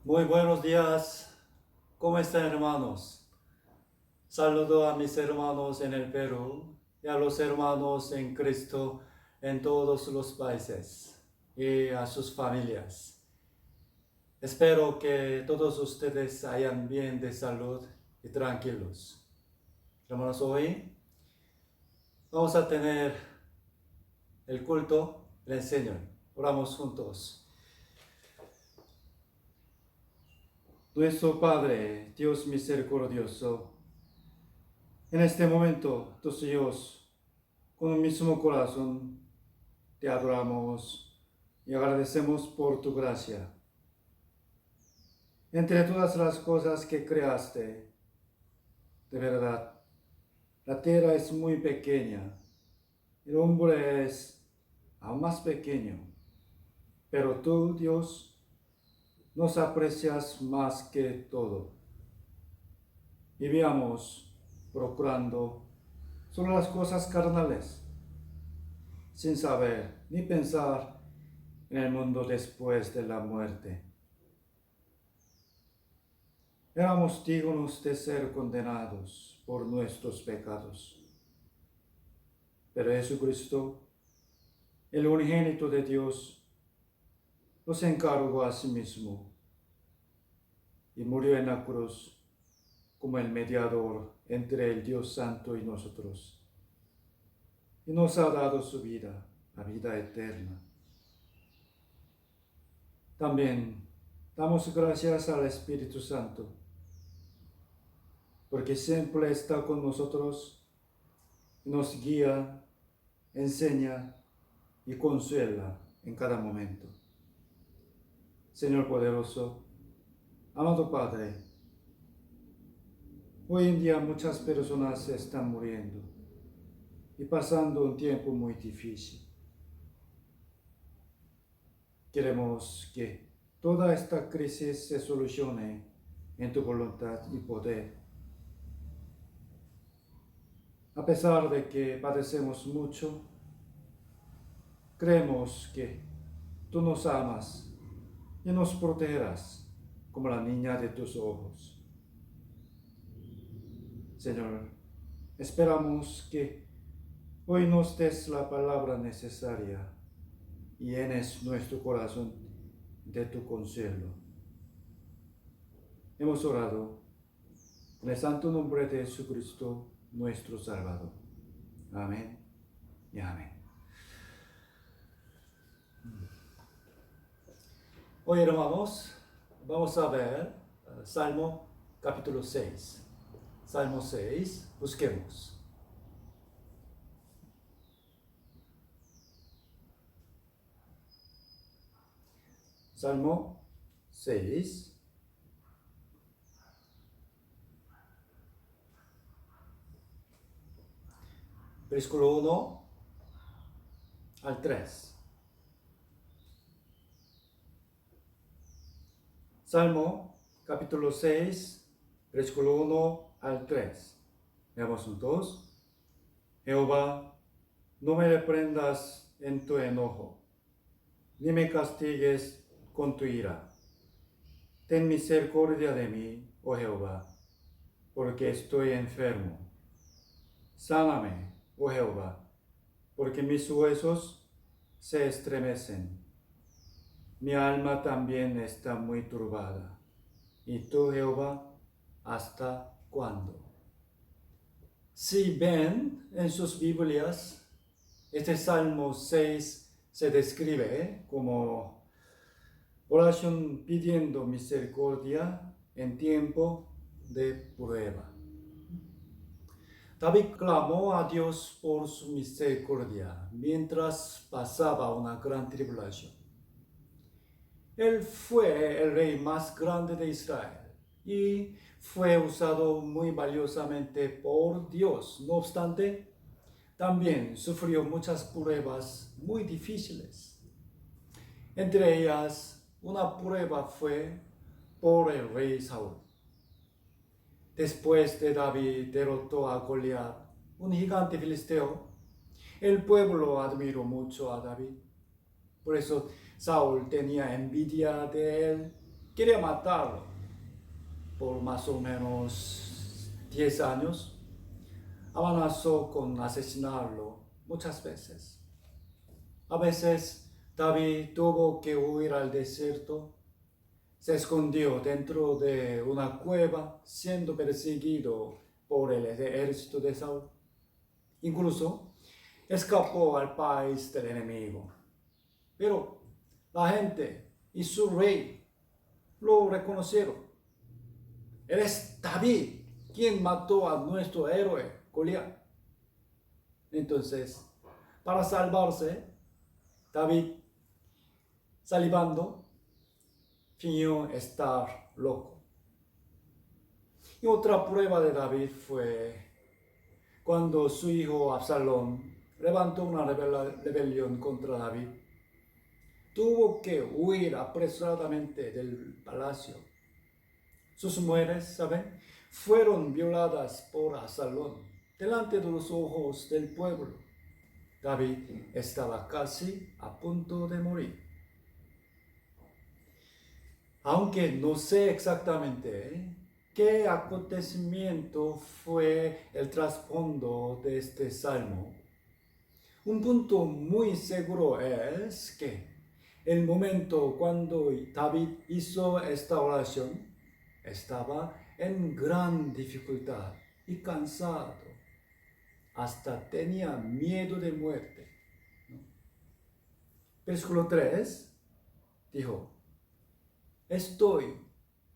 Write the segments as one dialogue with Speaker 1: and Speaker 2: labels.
Speaker 1: Muy buenos días, ¿cómo están hermanos? Saludo a mis hermanos en el Perú y a los hermanos en Cristo en todos los países y a sus familias. Espero que todos ustedes hayan bien de salud y tranquilos. Hermanos, hoy vamos a tener el culto del Señor. Oramos juntos. Nuestro Padre, Dios misericordioso, en este momento, tus hijos, con un mismo corazón, te adoramos y agradecemos por tu gracia. Entre todas las cosas que creaste, de verdad, la tierra es muy pequeña, el hombre es aún más pequeño, pero tú, Dios, nos aprecias más que todo. Vivíamos procurando solo las cosas carnales, sin saber ni pensar en el mundo después de la muerte. Éramos dignos de ser condenados por nuestros pecados. Pero Jesucristo, el unigénito de Dios, nos encargó a sí mismo y murió en la cruz como el mediador entre el Dios Santo y nosotros. Y nos ha dado su vida, la vida eterna. También damos gracias al Espíritu Santo, porque siempre está con nosotros y nos guía, enseña y consuela en cada momento. Señor poderoso, amado Padre, hoy en día muchas personas están muriendo y pasando un tiempo muy difícil. Queremos que toda esta crisis se solucione en tu voluntad y poder. A pesar de que padecemos mucho, creemos que tú nos amas y nos protegerás como la niña de tus ojos. Señor, esperamos que hoy nos des la palabra necesaria y llenes nuestro corazón de tu consuelo. Hemos orado en el santo nombre de Jesucristo, nuestro Salvador. Amén y amén. Hoy, hermanos, vamos a ver Salmo capítulo 6. Salmo 6, busquemos. Salmo 6. Versículo 1 al 3. Salmo capítulo 6, versículo 1 al 3. Veamos juntos. Jehová, no me reprendas en tu enojo, ni me castigues con tu ira. Ten misericordia de mí, oh Jehová, porque estoy enfermo. Sáname, oh Jehová, porque mis huesos se estremecen. Mi alma también está muy turbada. ¿Y tú, Jehová, hasta cuándo? Si ven en sus Biblias, este Salmo 6 se describe como oración pidiendo misericordia en tiempo de prueba. David clamó a Dios por su misericordia mientras pasaba una gran tribulación. Él fue el rey más grande de Israel y fue usado muy valiosamente por Dios. No obstante, también sufrió muchas pruebas muy difíciles. Entre ellas, una prueba fue por el rey Saúl. Después de David derrotó a Goliat, un gigante filisteo, el pueblo admiró mucho a David. Por eso Saúl tenía envidia de él quería matarlo por más o menos 10 años. Amenazó con asesinarlo muchas veces. A veces David tuvo que huir al desierto. Se escondió dentro de una cueva siendo perseguido por el ejército de Saúl. Incluso escapó al país del enemigo. Pero la gente y su rey lo reconocieron. Él es David, quien mató a nuestro héroe, Goliat. Entonces, para salvarse, David, salivando, fingió estar loco. Y otra prueba de David fue cuando su hijo Absalón levantó una rebelión contra David. Tuvo que huir apresuradamente del palacio. Sus mujeres, ¿saben?, fueron violadas por Absalón delante de los ojos del pueblo. David estaba casi a punto de morir. Aunque no sé exactamente qué acontecimiento fue el trasfondo de este salmo, un punto muy seguro es que el momento cuando David hizo esta oración estaba en gran dificultad y cansado, hasta tenía miedo de muerte. Versículo 3 dijo: estoy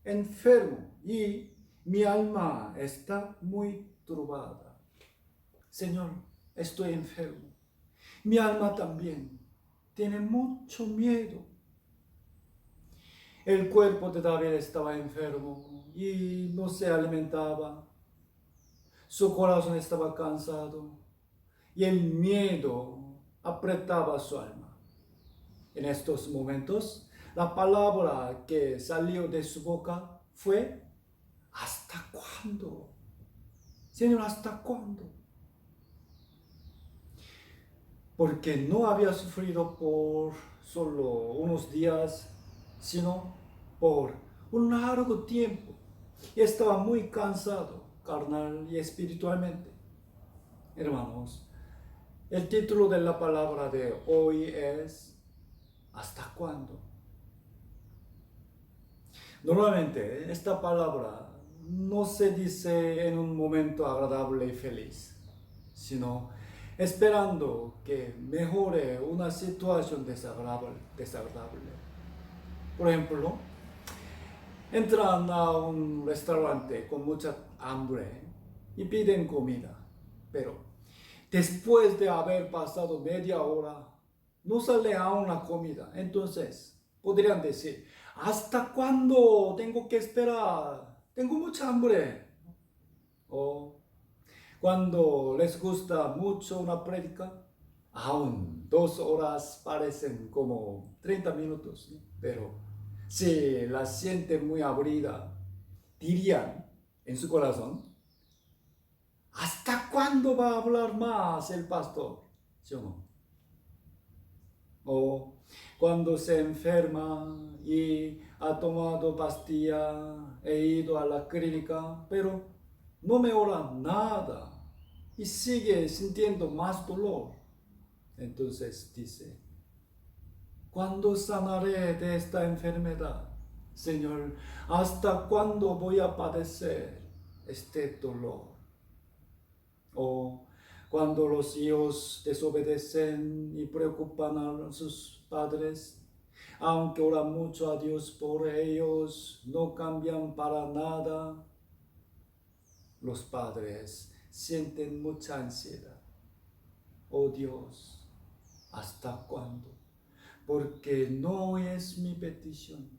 Speaker 1: enfermo y mi alma está muy turbada. Señor, estoy enfermo. Mi alma también tiene mucho miedo. El cuerpo de David estaba enfermo y no se alimentaba. Su corazón estaba cansado y el miedo apretaba su alma. En estos momentos, la palabra que salió de su boca fue: ¿hasta cuándo? Señor, ¿hasta cuándo? Porque no había sufrido por solo unos días, sino por un largo tiempo. Y estaba muy cansado, carnal y espiritualmente. Hermanos, el título de la palabra de hoy es: ¿hasta cuándo? Normalmente esta palabra no se dice en un momento agradable y feliz, sino esperando que mejore una situación desagradable. Por ejemplo, entran a un restaurante con mucha hambre y piden comida, pero después de haber pasado media hora no sale aún la comida. Entonces podrían decir: ¿hasta cuándo tengo que esperar? Tengo mucha hambre. O cuando les gusta mucho una prédica, aún 2 horas parecen como 30 minutos, ¿no? Pero si la sienten muy aburrida, dirían en su corazón: ¿hasta cuándo va a hablar más el pastor? ¿Sí o no? O cuando se enferma y ha tomado pastilla, he ido a la clínica, pero no mejora nada y sigue sintiendo más dolor. Entonces dice: ¿cuándo sanaré de esta enfermedad? Señor, ¿hasta cuándo voy a padecer este dolor? O cuando los hijos desobedecen y preocupan a sus padres, aunque oran mucho a Dios por ellos, no cambian para nada. Los padres sienten mucha ansiedad. Oh Dios, ¿hasta cuándo? Porque no es mi petición.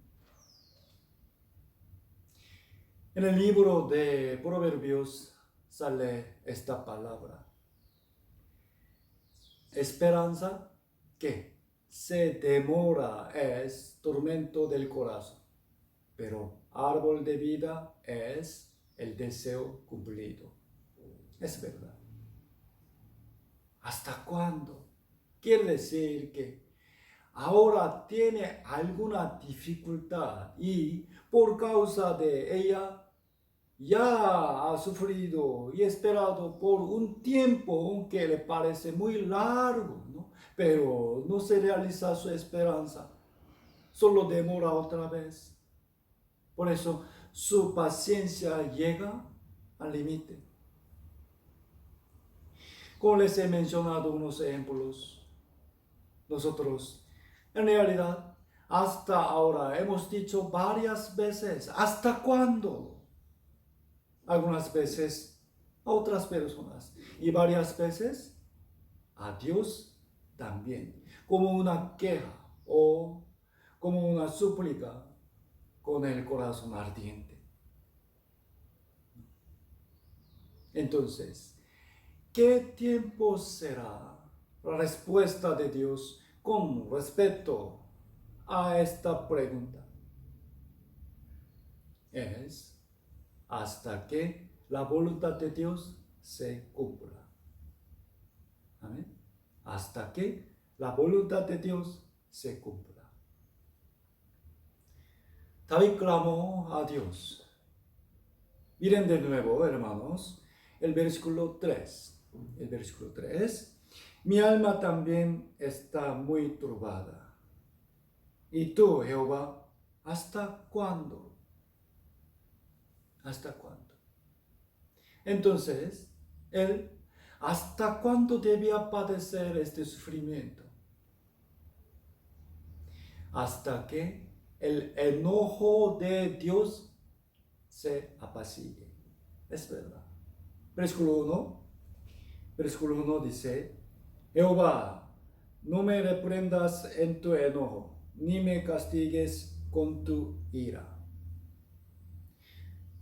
Speaker 1: En el libro de Proverbios sale esta palabra: esperanza que se demora es tormento del corazón, pero árbol de vida es el deseo cumplido. Es verdad. ¿Hasta cuándo? Quiere decir que ahora tiene alguna dificultad y por causa de ella ya ha sufrido y esperado por un tiempo que le parece muy largo, ¿no? Pero no se realiza su esperanza, solo demora otra vez. Por eso su paciencia llega al límite. Como les he mencionado unos ejemplos, nosotros en realidad hasta ahora hemos dicho varias veces, ¿hasta cuándo? Algunas veces a otras personas y varias veces a Dios también, como una queja o como una súplica con el corazón ardiente. Entonces, ¿qué tiempo será la respuesta de Dios con respecto a esta pregunta? Es hasta que la voluntad de Dios se cumpla. Amén. Hasta que la voluntad de Dios se cumpla. David clamó a Dios. Miren de nuevo, hermanos, el versículo 3. El versículo 3. Mi alma también está muy turbada. ¿Y tú, Jehová, hasta cuándo? ¿Hasta cuándo? Entonces, él, ¿hasta cuándo debía padecer este sufrimiento? Hasta que el enojo de Dios se apacigue. Es verdad. Versículo 1 dice, Jehová, no me reprendas en tu enojo, ni me castigues con tu ira.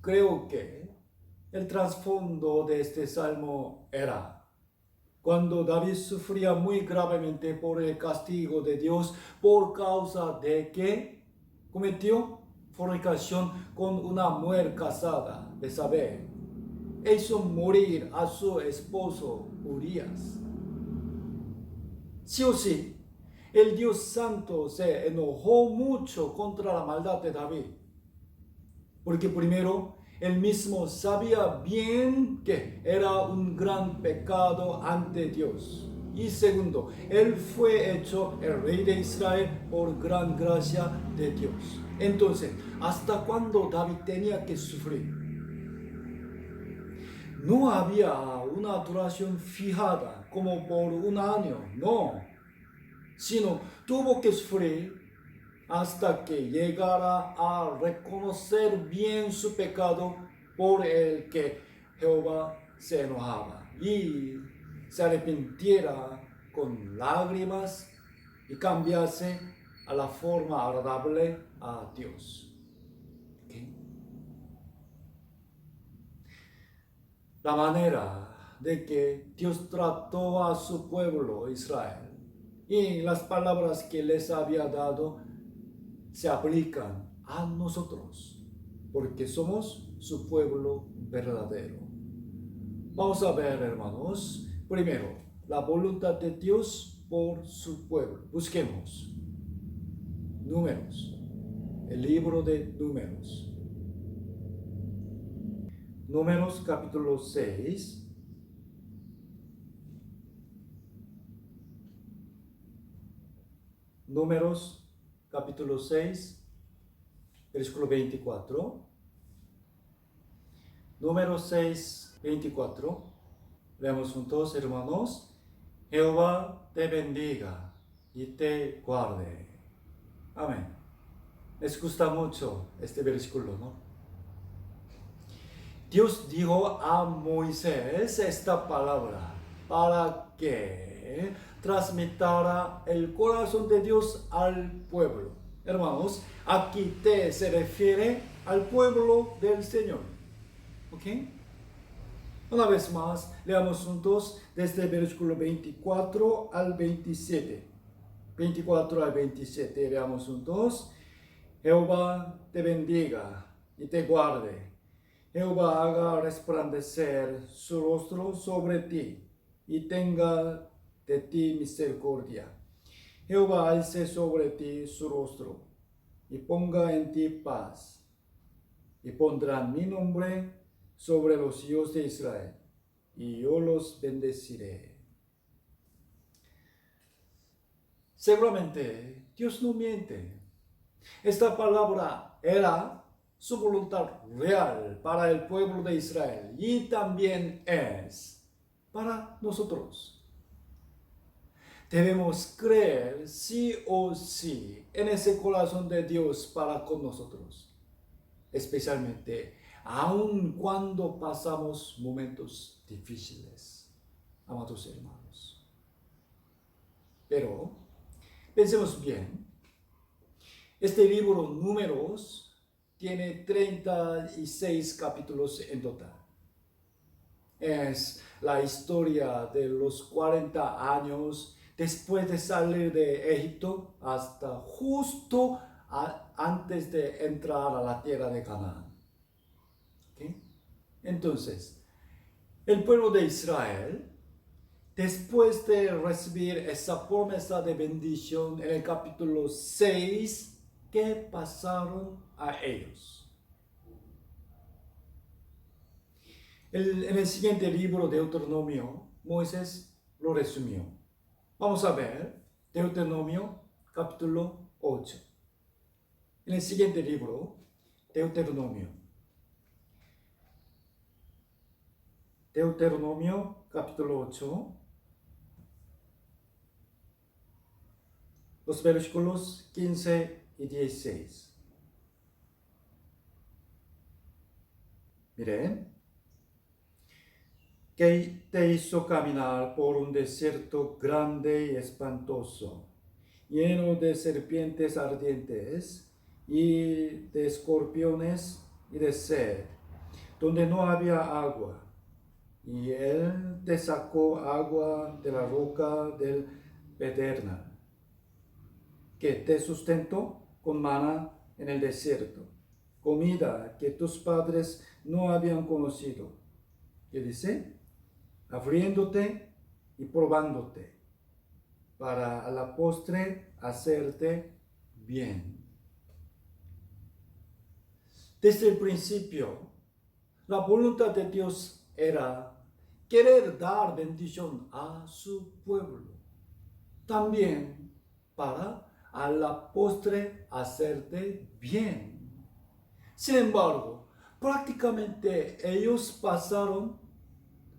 Speaker 1: Creo que el trasfondo de este salmo era cuando David sufría muy gravemente por el castigo de Dios por causa de que cometió fornicación con una mujer casada, Betsabé, e hizo morir a su esposo Urías. Sí o sí, el Dios Santo se enojó mucho contra la maldad de David, porque primero, él mismo sabía bien que era un gran pecado ante Dios. Y segundo, él fue hecho el rey de Israel por gran gracia de Dios. Entonces, ¿hasta cuándo David tenía que sufrir? No había una duración fijada como por un año, no, sino tuvo que sufrir hasta que llegara a reconocer bien su pecado por el que Jehová se enojaba y se arrepintiera con lágrimas y cambiase a la forma agradable a Dios. ¿Okay? La manera de que Dios trató a su pueblo Israel y las palabras que les había dado se aplican a nosotros, porque somos su pueblo verdadero. Vamos a ver, hermanos, primero, la voluntad de Dios por su pueblo. Busquemos Números, el libro de Números. Números capítulo 6. Números capítulo 6, versículo 24. Números 6, 24. Leamos juntos, hermanos. Jehová te bendiga y te guarde. Amén. Les gusta mucho este versículo, ¿no? Dios dijo a Moisés esta palabra para que transmitiera el corazón de Dios al pueblo. Hermanos, aquí te se refiere al pueblo del Señor. ¿Ok? Una vez más, leamos juntos desde el versículo 24 al 27. 24 al 27, leamos juntos. Jehová te bendiga y te guarde. Jehová haga resplandecer su rostro sobre ti y tenga de ti misericordia.
Speaker 2: Jehová alce sobre ti su rostro y ponga en ti paz, y pondrán mi nombre sobre los hijos de Israel, y yo los bendeciré.
Speaker 1: Seguramente Dios no miente. Esta palabra era su voluntad real para el pueblo de Israel y también es para nosotros. Debemos creer sí o sí en ese corazón de Dios para con nosotros, especialmente aun cuando pasamos momentos difíciles, amados hermanos. Pero pensemos bien, este libro Números tiene 36 capítulos en total. Es la historia de los 40 años después de salir de Egipto hasta justo antes de entrar a la tierra de Canaán. ¿Okay? Entonces, el pueblo de Israel, después de recibir esa promesa de bendición en el capítulo 6, ¿qué pasaron a ellos? En el siguiente libro de Deuteronomio, Moisés lo resumió. Vamos a ver Deuteronomio capítulo 8. En el siguiente libro, Deuteronomio capítulo 8, los versículos 15 y 16. Miren, que te hizo caminar por un desierto grande y espantoso, lleno de serpientes ardientes y de escorpiones y de sed, donde no había agua. Y él te sacó agua de la roca del Pedernal, que te sustentó con maná en el desierto, comida que tus padres no habían conocido. ¿Qué dice? Abriéndote y probándote, para a la postre hacerte bien. Desde el principio, la voluntad de Dios era querer dar bendición a su pueblo. También para a la postre hacerte bien. Sin embargo, prácticamente ellos pasaron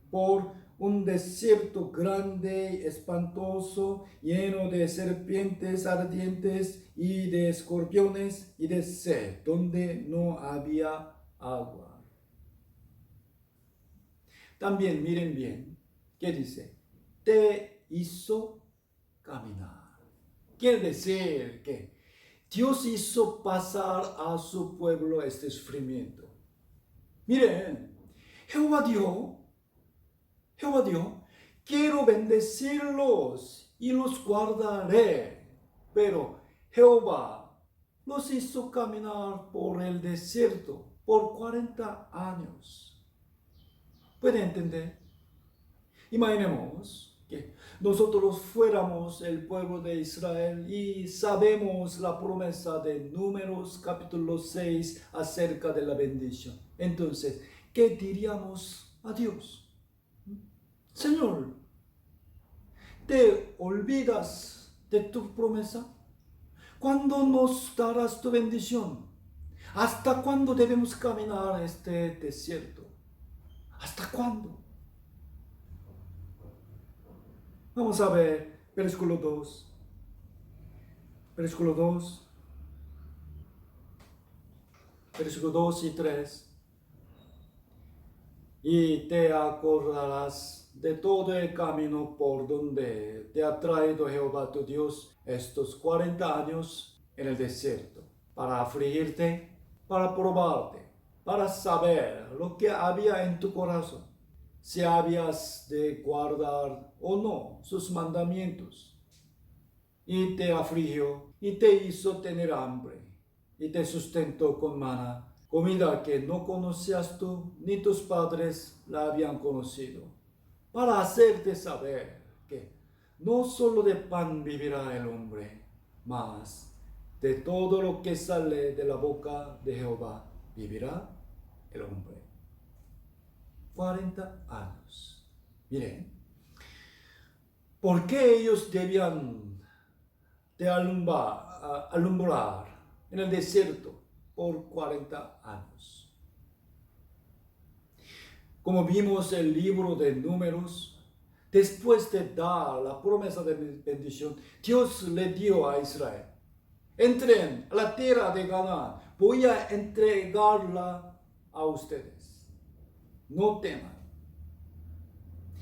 Speaker 1: por un desierto grande y espantoso, lleno de serpientes ardientes y de escorpiones y de sed, donde no había agua. También miren bien, ¿qué dice? Te hizo caminar. Quiere decir que Dios hizo pasar a su pueblo este sufrimiento. Miren, Jehová dijo, quiero bendecirlos y los guardaré. Pero Jehová los hizo caminar por el desierto por 40 años. ¿Puede entender? Imaginemos que nosotros fuéramos el pueblo de Israel y sabemos la promesa de Números capítulo 6 acerca de la bendición. Entonces, ¿qué diríamos a Dios? Señor, ¿te olvidas de tu promesa? ¿Cuándo nos darás tu bendición? ¿Hasta cuándo debemos caminar este desierto? ¿Hasta cuándo? Vamos a ver versículo 2. Versículo 2. Versículo 2 y 3. Y te acordarás de todo el camino por donde te ha traído Jehová tu Dios estos 40 años en el desierto, para afligirte, para probarte, para saber lo que había en tu corazón, si habías de guardar o no sus mandamientos. Y te afligió y te hizo tener hambre y te sustentó con maná, comida que no conocías tú ni tus padres la habían conocido, para hacerte saber que
Speaker 2: no solo de pan vivirá el hombre, mas de todo lo que sale de la boca de Jehová vivirá el hombre. 40 años. Miren, ¿por qué ellos debían de alumbrar en el desierto por 40 años? Como vimos en el libro de Números, después de dar la promesa de bendición, Dios le dio a Israel: entren a la tierra de Canaán, voy a entregarla a ustedes, no teman.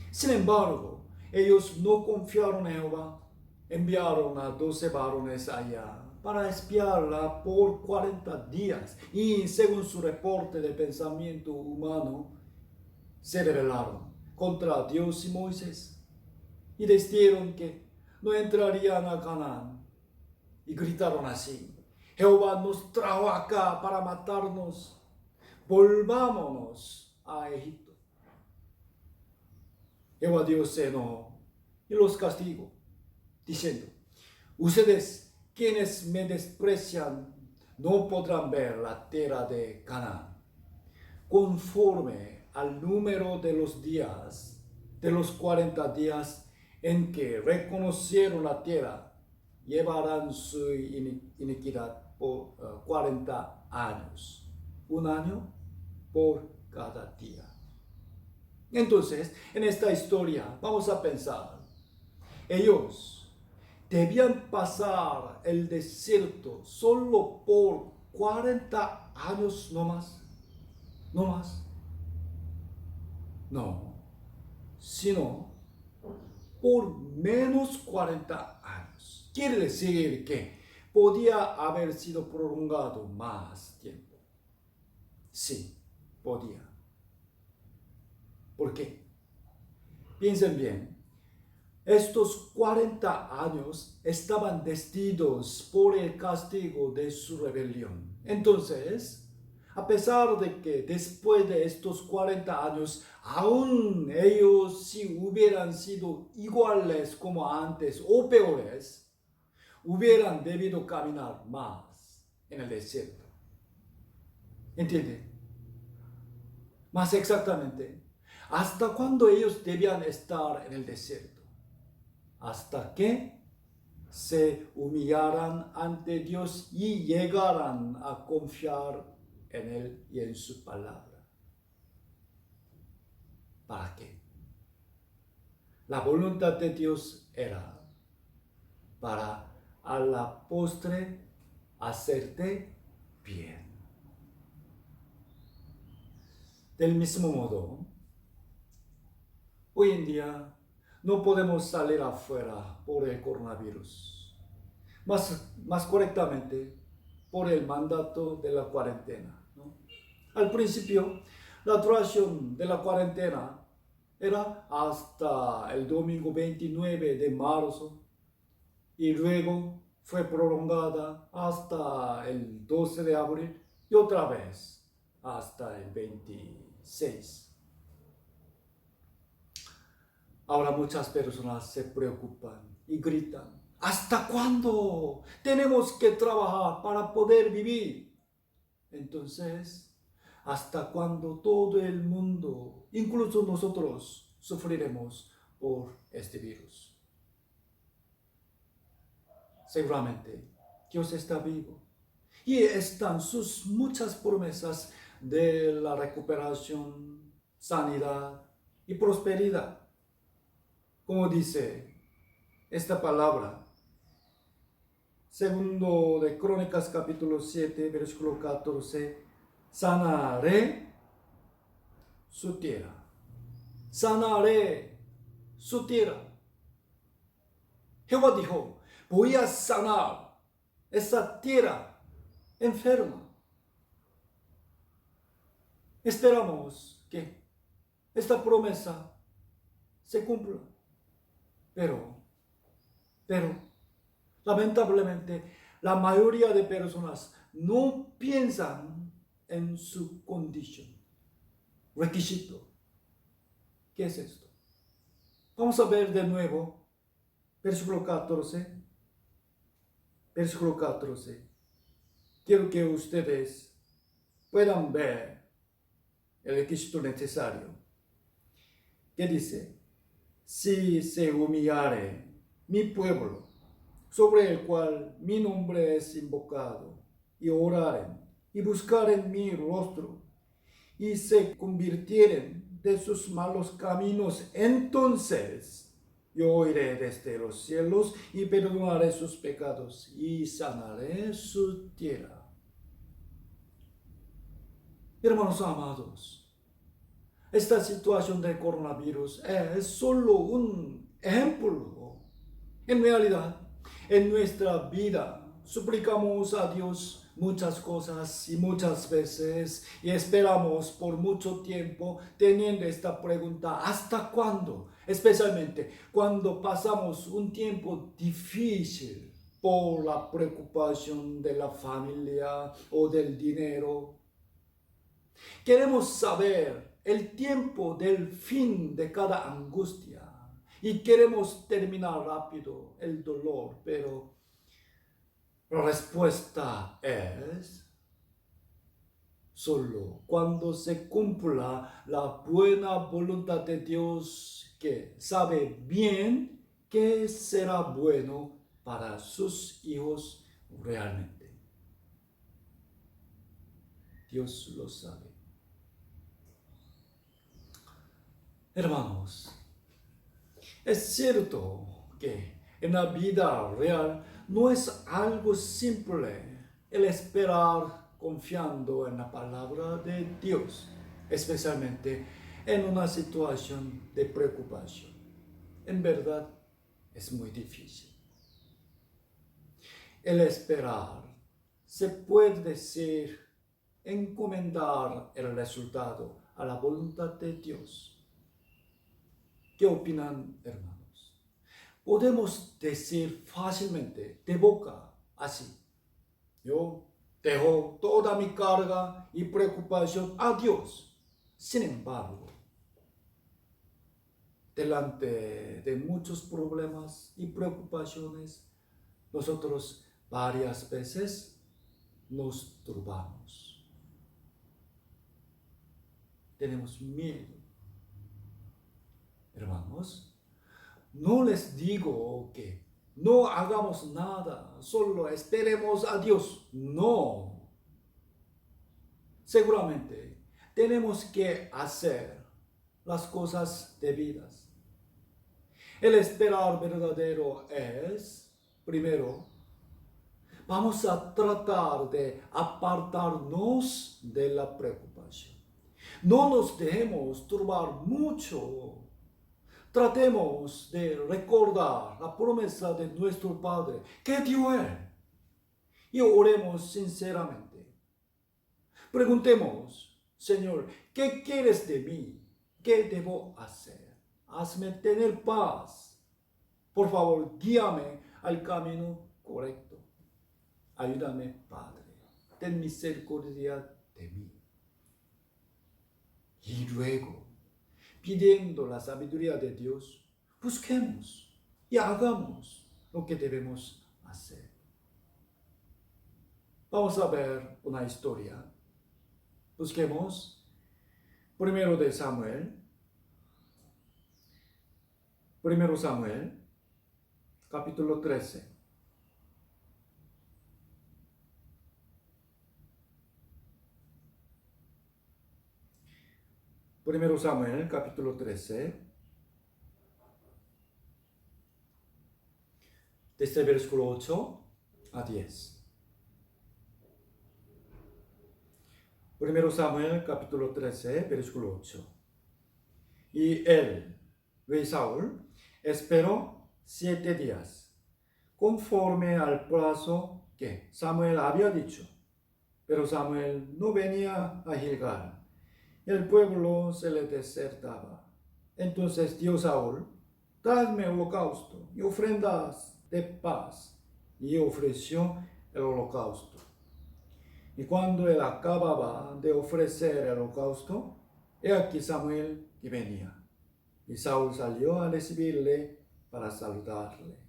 Speaker 2: Sin embargo, ellos no confiaron en Jehová, enviaron a 12 varones allá para espiarla por 40 días y, según su reporte de pensamiento humano, se rebelaron contra Dios y Moisés y decidieron que no entrarían a Canaán y gritaron así: Jehová nos trajo acá para matarnos, volvámonos a Egipto. Jehová Dios se enojó y los castigó, diciendo: ustedes, quienes me desprecian, no podrán ver la tierra de Canaán. Conforme al número de los días, de los 40 días en que reconocieron la tierra, llevarán su iniquidad por 40 años, un año por cada día. Entonces, en esta historia vamos a pensar, ellos debían pasar el desierto solo por 40 años no más, no, sino por menos 40 años. Quiere decir que podía haber sido prolongado más tiempo. Sí, podía. ¿Por qué? Piensen bien. Estos 40 años estaban decididos por el castigo de su rebelión. Entonces, a pesar de que después de estos 40 años, aún ellos si hubieran sido iguales como antes o peores, hubieran debido caminar más en el desierto. ¿Entienden? Más exactamente, ¿hasta cuándo ellos debían estar en el desierto? Hasta que se humillaran ante Dios y llegaran a confiar en Él y en su palabra. ¿Para qué? La voluntad de Dios era para a la postre hacerte bien. Del mismo modo, hoy en día no podemos salir afuera por el coronavirus. Más correctamente, por el mandato de la cuarentena, ¿no? Al principio, la duración de la cuarentena era hasta el domingo 29 de marzo y luego fue prolongada hasta el 12 de abril y otra vez hasta el 26. Ahora muchas personas se preocupan y gritan: ¿hasta cuándo tenemos que trabajar para poder vivir? Entonces, ¿hasta cuándo todo el mundo, incluso nosotros, sufriremos por este virus? Seguramente Dios está vivo y están sus muchas promesas de la recuperación, sanidad y prosperidad. Como dice esta palabra, segundo de Crónicas capítulo 7, versículo 14, sanaré su tierra. Sanaré su tierra. Jehová dijo: voy a sanar esa tierra enferma. Esperamos que esta promesa se cumpla. Pero, lamentablemente, la mayoría de personas no piensan en su condición. Requisito. ¿Qué es esto? Vamos a ver de nuevo Versículo 14. Versículo 14. Quiero que ustedes puedan ver el requisito necesario. ¿Qué dice? Si se humillare mi pueblo, sobre el cual mi nombre es invocado, y oraren, y buscaren mi rostro, y se convirtieren de sus malos caminos, entonces yo oiré desde los cielos y perdonaré sus pecados y sanaré su tierra. Hermanos amados, esta situación del coronavirus es solo un ejemplo. En realidad, en nuestra vida suplicamos a Dios muchas cosas y muchas veces y esperamos por mucho tiempo teniendo esta pregunta: ¿hasta cuándo? Especialmente cuando pasamos un tiempo difícil por la preocupación de la familia o del dinero. Queremos saber el tiempo del fin de cada angustia y queremos terminar rápido el dolor, pero la respuesta es solo cuando se cumpla la buena voluntad de Dios, que sabe bien qué será bueno para sus hijos realmente. Dios lo sabe. Hermanos, es cierto que en la vida real no es algo simple el esperar confiando en la palabra de Dios, especialmente en una situación de preocupación. En verdad, es muy difícil. El esperar se puede decir encomendar el resultado a la voluntad de Dios. ¿Qué opinan, hermanos? Podemos decir fácilmente de boca así: yo dejo toda mi carga y preocupación a Dios. Sin embargo, delante de muchos problemas y preocupaciones, nosotros varias veces nos turbamos. Tenemos miedo. Hermanos, no les digo que no hagamos nada, solo esperemos a Dios. No. Seguramente tenemos que hacer las cosas debidas. El esperar verdadero es, primero, vamos a tratar de apartarnos de la preocupación. No nos dejemos turbar mucho. Tratemos de recordar la promesa de nuestro Padre que dio Él y oremos sinceramente. Preguntemos: Señor, ¿qué quieres de mí? ¿Qué debo hacer? Hazme tener paz. Por favor, guíame al camino correcto. Ayúdame, Padre. Ten misericordia de mí. Y luego, pidiendo la sabiduría de Dios, busquemos y hagamos lo que debemos hacer. Vamos a ver una historia. Busquemos primero Samuel, capítulo 13. Primero Samuel, capítulo 13, desde el versículo 8 a 10. Primero Samuel, capítulo 13, versículo 8. Y él, rey Saúl, esperó 7 días, conforme al plazo que Samuel había dicho. Pero Samuel no venía a Gilgal. El pueblo se le desertaba. Entonces dijo Saúl: tráeme holocausto y ofrendas de paz. Y ofreció el holocausto. Y cuando él acababa de ofrecer el holocausto, he aquí Samuel que venía. Y Saúl salió a recibirle para saludarle.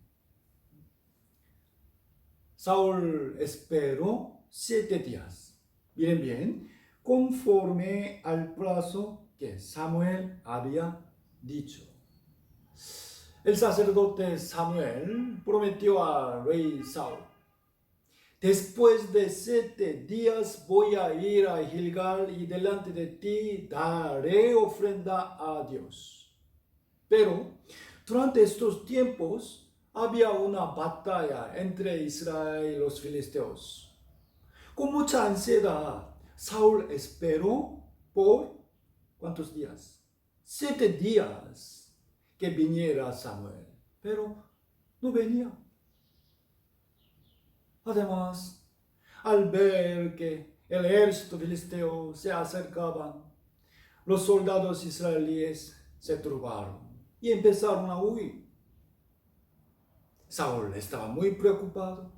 Speaker 2: Saúl esperó 7 días. Miren bien, conforme al plazo que Samuel había dicho. El sacerdote Samuel prometió al rey Saúl: después de 7 días voy a ir a Gilgal y delante de ti daré ofrenda a Dios. Pero durante estos tiempos había una batalla entre Israel y los filisteos. Con mucha ansiedad, Saúl esperó por ¿cuántos días? 7 días que viniera Samuel, pero no venía. Además, al ver que el ejército filisteo se acercaba, los soldados israelíes se turbaron y empezaron a huir. Saúl estaba muy preocupado.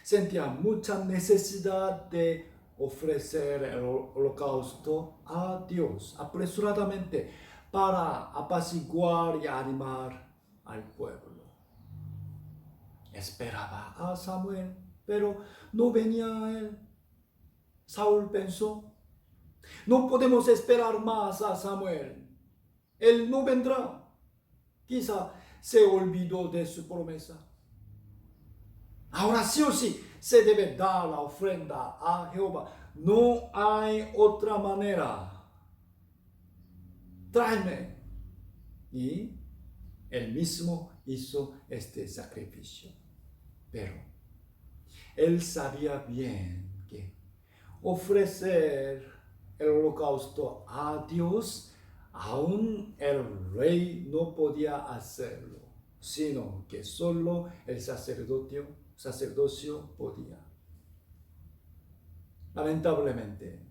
Speaker 2: Sentía mucha necesidad de ofrecer el holocausto a Dios apresuradamente para apaciguar y animar al pueblo. Esperaba a Samuel, pero no venía él. Saúl pensó: no podemos esperar más a Samuel. Él no vendrá. Quizá se olvidó de su promesa. Ahora sí o sí se debe dar la ofrenda a Jehová. No hay otra manera. Tráeme. Y él mismo hizo este sacrificio. Pero él sabía bien que ofrecer el holocausto a Dios, aún el rey no podía hacerlo, sino que solo el sacerdocio podía. Lamentablemente,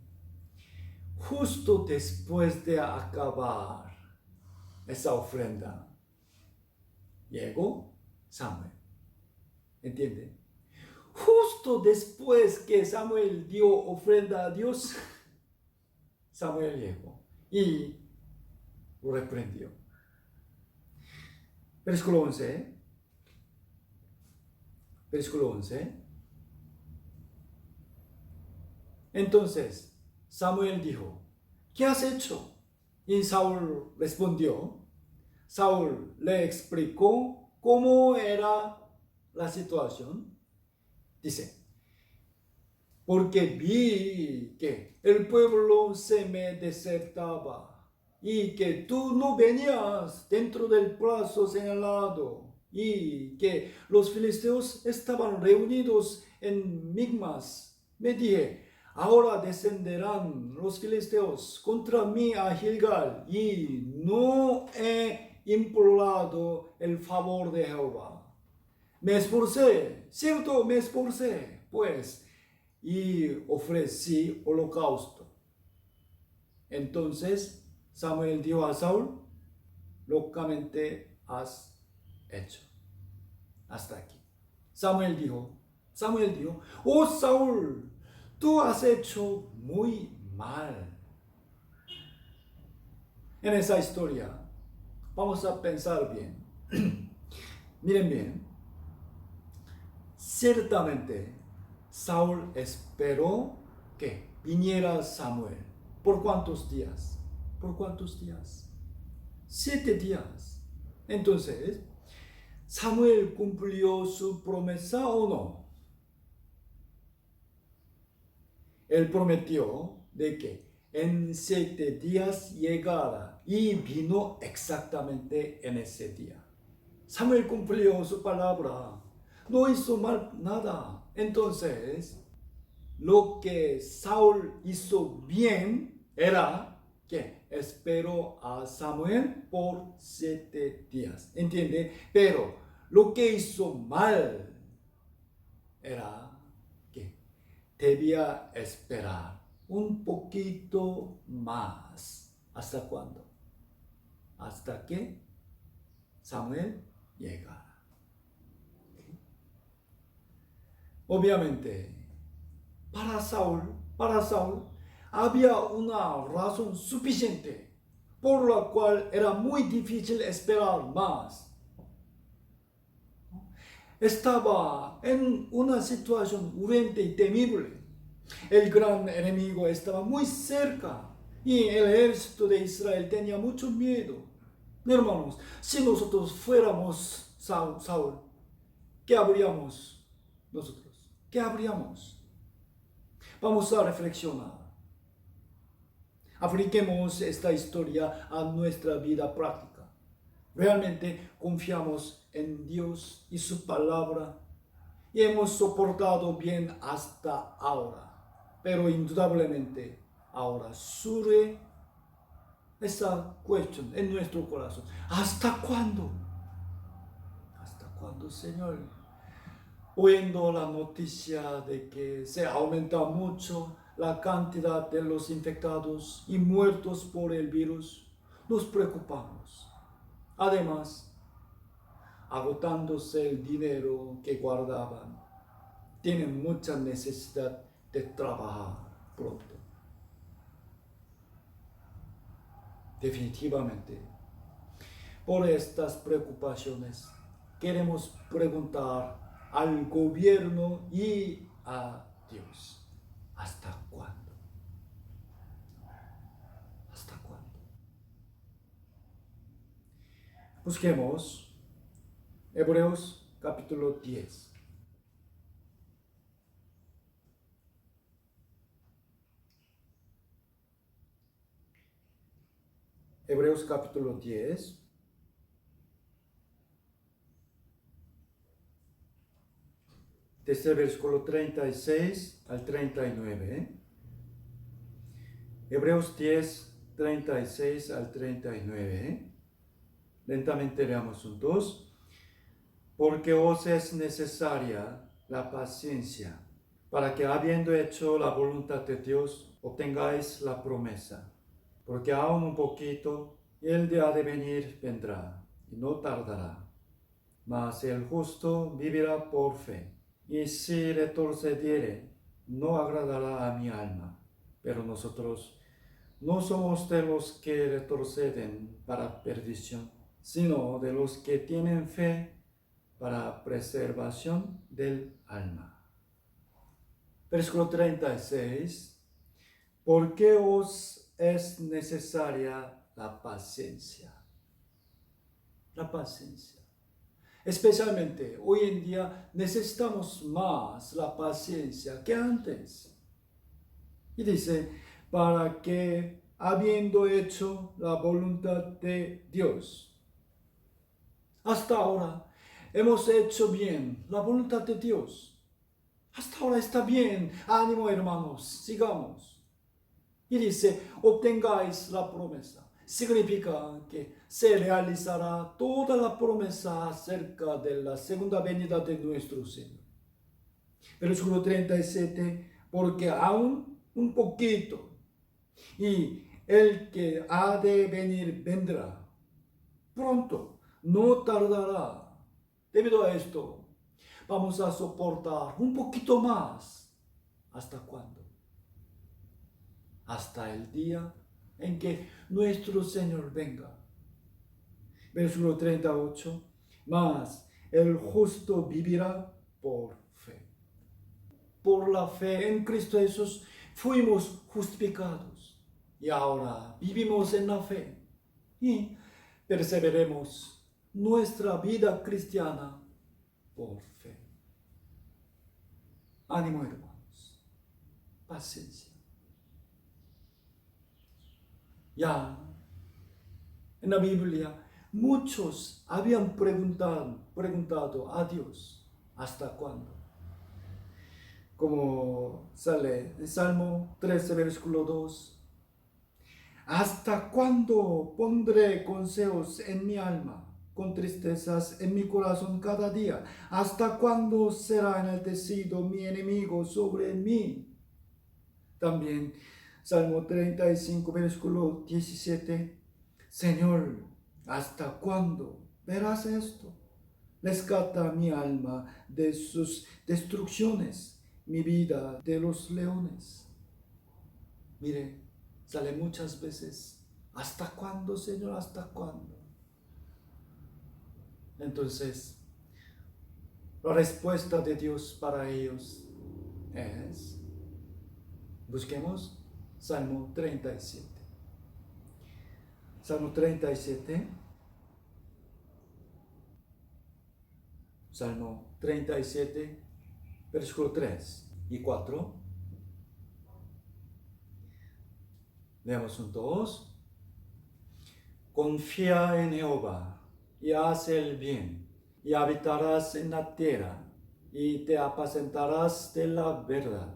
Speaker 2: justo después de acabar esa ofrenda, llegó Samuel. ¿Entiende? Justo después que Samuel dio ofrenda a Dios, Samuel llegó y lo reprendió. Versículo 11. Versículo 11. Entonces Samuel dijo: ¿qué has hecho? Y Saúl respondió. Saúl le explicó cómo era la situación. Dice: porque vi que el pueblo se me desertaba y que tú no venías dentro del plazo señalado y que los filisteos estaban reunidos en Migmas. Me dije: ahora descenderán los filisteos contra mí a Gilgal, y no he implorado el favor de Jehová. Me esforcé, cierto, me esforcé, pues, y ofrecí holocausto. Entonces Samuel dijo a Saúl: locamente has hecho. Hasta aquí. Samuel dijo: oh Saúl, tú has hecho muy mal. En esa historia, vamos a pensar bien. Miren bien. Ciertamente, Saúl esperó que viniera Samuel. ¿Por cuántos días? ¿Por cuántos días? 7 días. Entonces, ¿Samuel cumplió su promesa o no? Él prometió de que en 7 días llegara y vino exactamente en ese día. Samuel cumplió su palabra. No hizo mal nada. Entonces, lo que Saúl hizo bien era que esperó a Samuel por 7 días. ¿Entiende? Pero lo que hizo mal era que debía esperar un poquito más. ¿Hasta cuándo? Hasta que Samuel llegara. Obviamente, para Saúl había una razón suficiente por la cual era muy difícil esperar más. estaba en una situación urgente y temible. El gran enemigo estaba muy cerca y el ejército de Israel tenía mucho miedo. Hermanos, si nosotros fuéramos Saúl, ¿qué habríamos nosotros? ¿Qué habríamos? Vamos a reflexionar. Apliquemos esta historia a nuestra vida práctica. ¿Realmente confiamos en Dios y su palabra y hemos soportado bien hasta ahora? Pero indudablemente ahora surge esa cuestión en nuestro corazón. ¿Hasta cuándo? ¿Hasta cuándo, Señor? Oyendo la noticia de que se aumenta mucho la cantidad de los infectados y muertos por el virus, nos preocupamos. Además, agotándose el dinero que guardaban, tienen mucha necesidad de trabajar pronto. Definitivamente, por estas preocupaciones, queremos preguntar al gobierno y a Dios, ¿hasta cuándo? ¿Hasta cuándo? Busquemos Hebreos capítulo 10. Hebreos capítulo 10. Desde el versículo 36 al 39. Hebreos 10, 36 al 39. Lentamente leamos juntos. Porque os es necesaria la paciencia, para que habiendo hecho la voluntad de Dios, obtengáis la promesa. Porque aún un poquito, y el día de venir vendrá, y no tardará. Mas el justo vivirá por fe, y si retrocediere, no agradará a mi alma. Pero nosotros no somos de los que retroceden para perdición, sino de los que tienen fe para preservación del alma. Versículo 36. ¿Por qué os es necesaria la paciencia? La paciencia. Especialmente hoy en día necesitamos más la paciencia que antes. Y dice, para que habiendo hecho la voluntad de Dios. Hasta ahora hemos hecho bien la voluntad de Dios. Hasta ahora está bien. Ánimo, hermanos, sigamos. Y dice, obtengáis la promesa. Significa que se realizará toda la promesa acerca de la segunda venida de nuestro Señor. Versículo 37, porque aún un poquito, y el que ha de venir vendrá pronto, no tardará. Debido a esto, vamos a soportar un poquito más. ¿Hasta cuándo? Hasta el día en que nuestro Señor venga. Versículo 38. Mas el justo vivirá por fe. Por la fe en Cristo Jesús fuimos justificados. Y ahora vivimos en la fe. Y perseveremos nuestra vida cristiana por fe. Ánimo, hermanos. Paciencia. Ya en la Biblia muchos habían preguntado a Dios, ¿hasta cuándo? Como sale en Salmo 13, versículo 2. ¿Hasta cuándo pondré consejos en mi alma, con tristezas en mi corazón cada día? ¿Hasta cuándo será enaltecido mi enemigo sobre mí? También Salmo 35, versículo 17. Señor, ¿hasta cuándo verás esto? Rescata mi alma de sus destrucciones, mi vida de los leones. Mire, sale muchas veces, ¿hasta cuándo, Señor? ¿Hasta cuándo? Entonces,
Speaker 1: La respuesta de Dios para ellos es, busquemos Salmo 37. Salmo 37. Salmo 37, versículo 3 y 4. Leamos juntos. Confía en Jehová y haz el bien, y habitarás en la tierra, y te apacentarás de la verdad.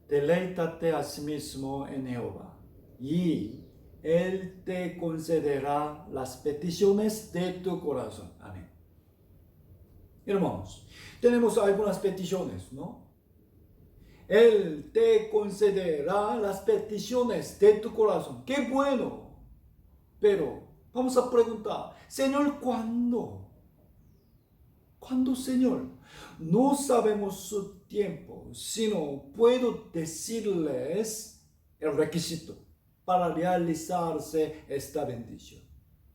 Speaker 1: Deleítate asimismo en Jehová, y Él te concederá las peticiones de tu corazón. Amén. Hermanos, tenemos algunas peticiones, ¿no? Él te concederá las peticiones de tu corazón. ¡Qué bueno! Pero vamos a preguntar, Señor, ¿cuándo? ¿Cuándo, Señor? No sabemos su tiempo, sino puedo decirles el requisito para realizarse esta bendición.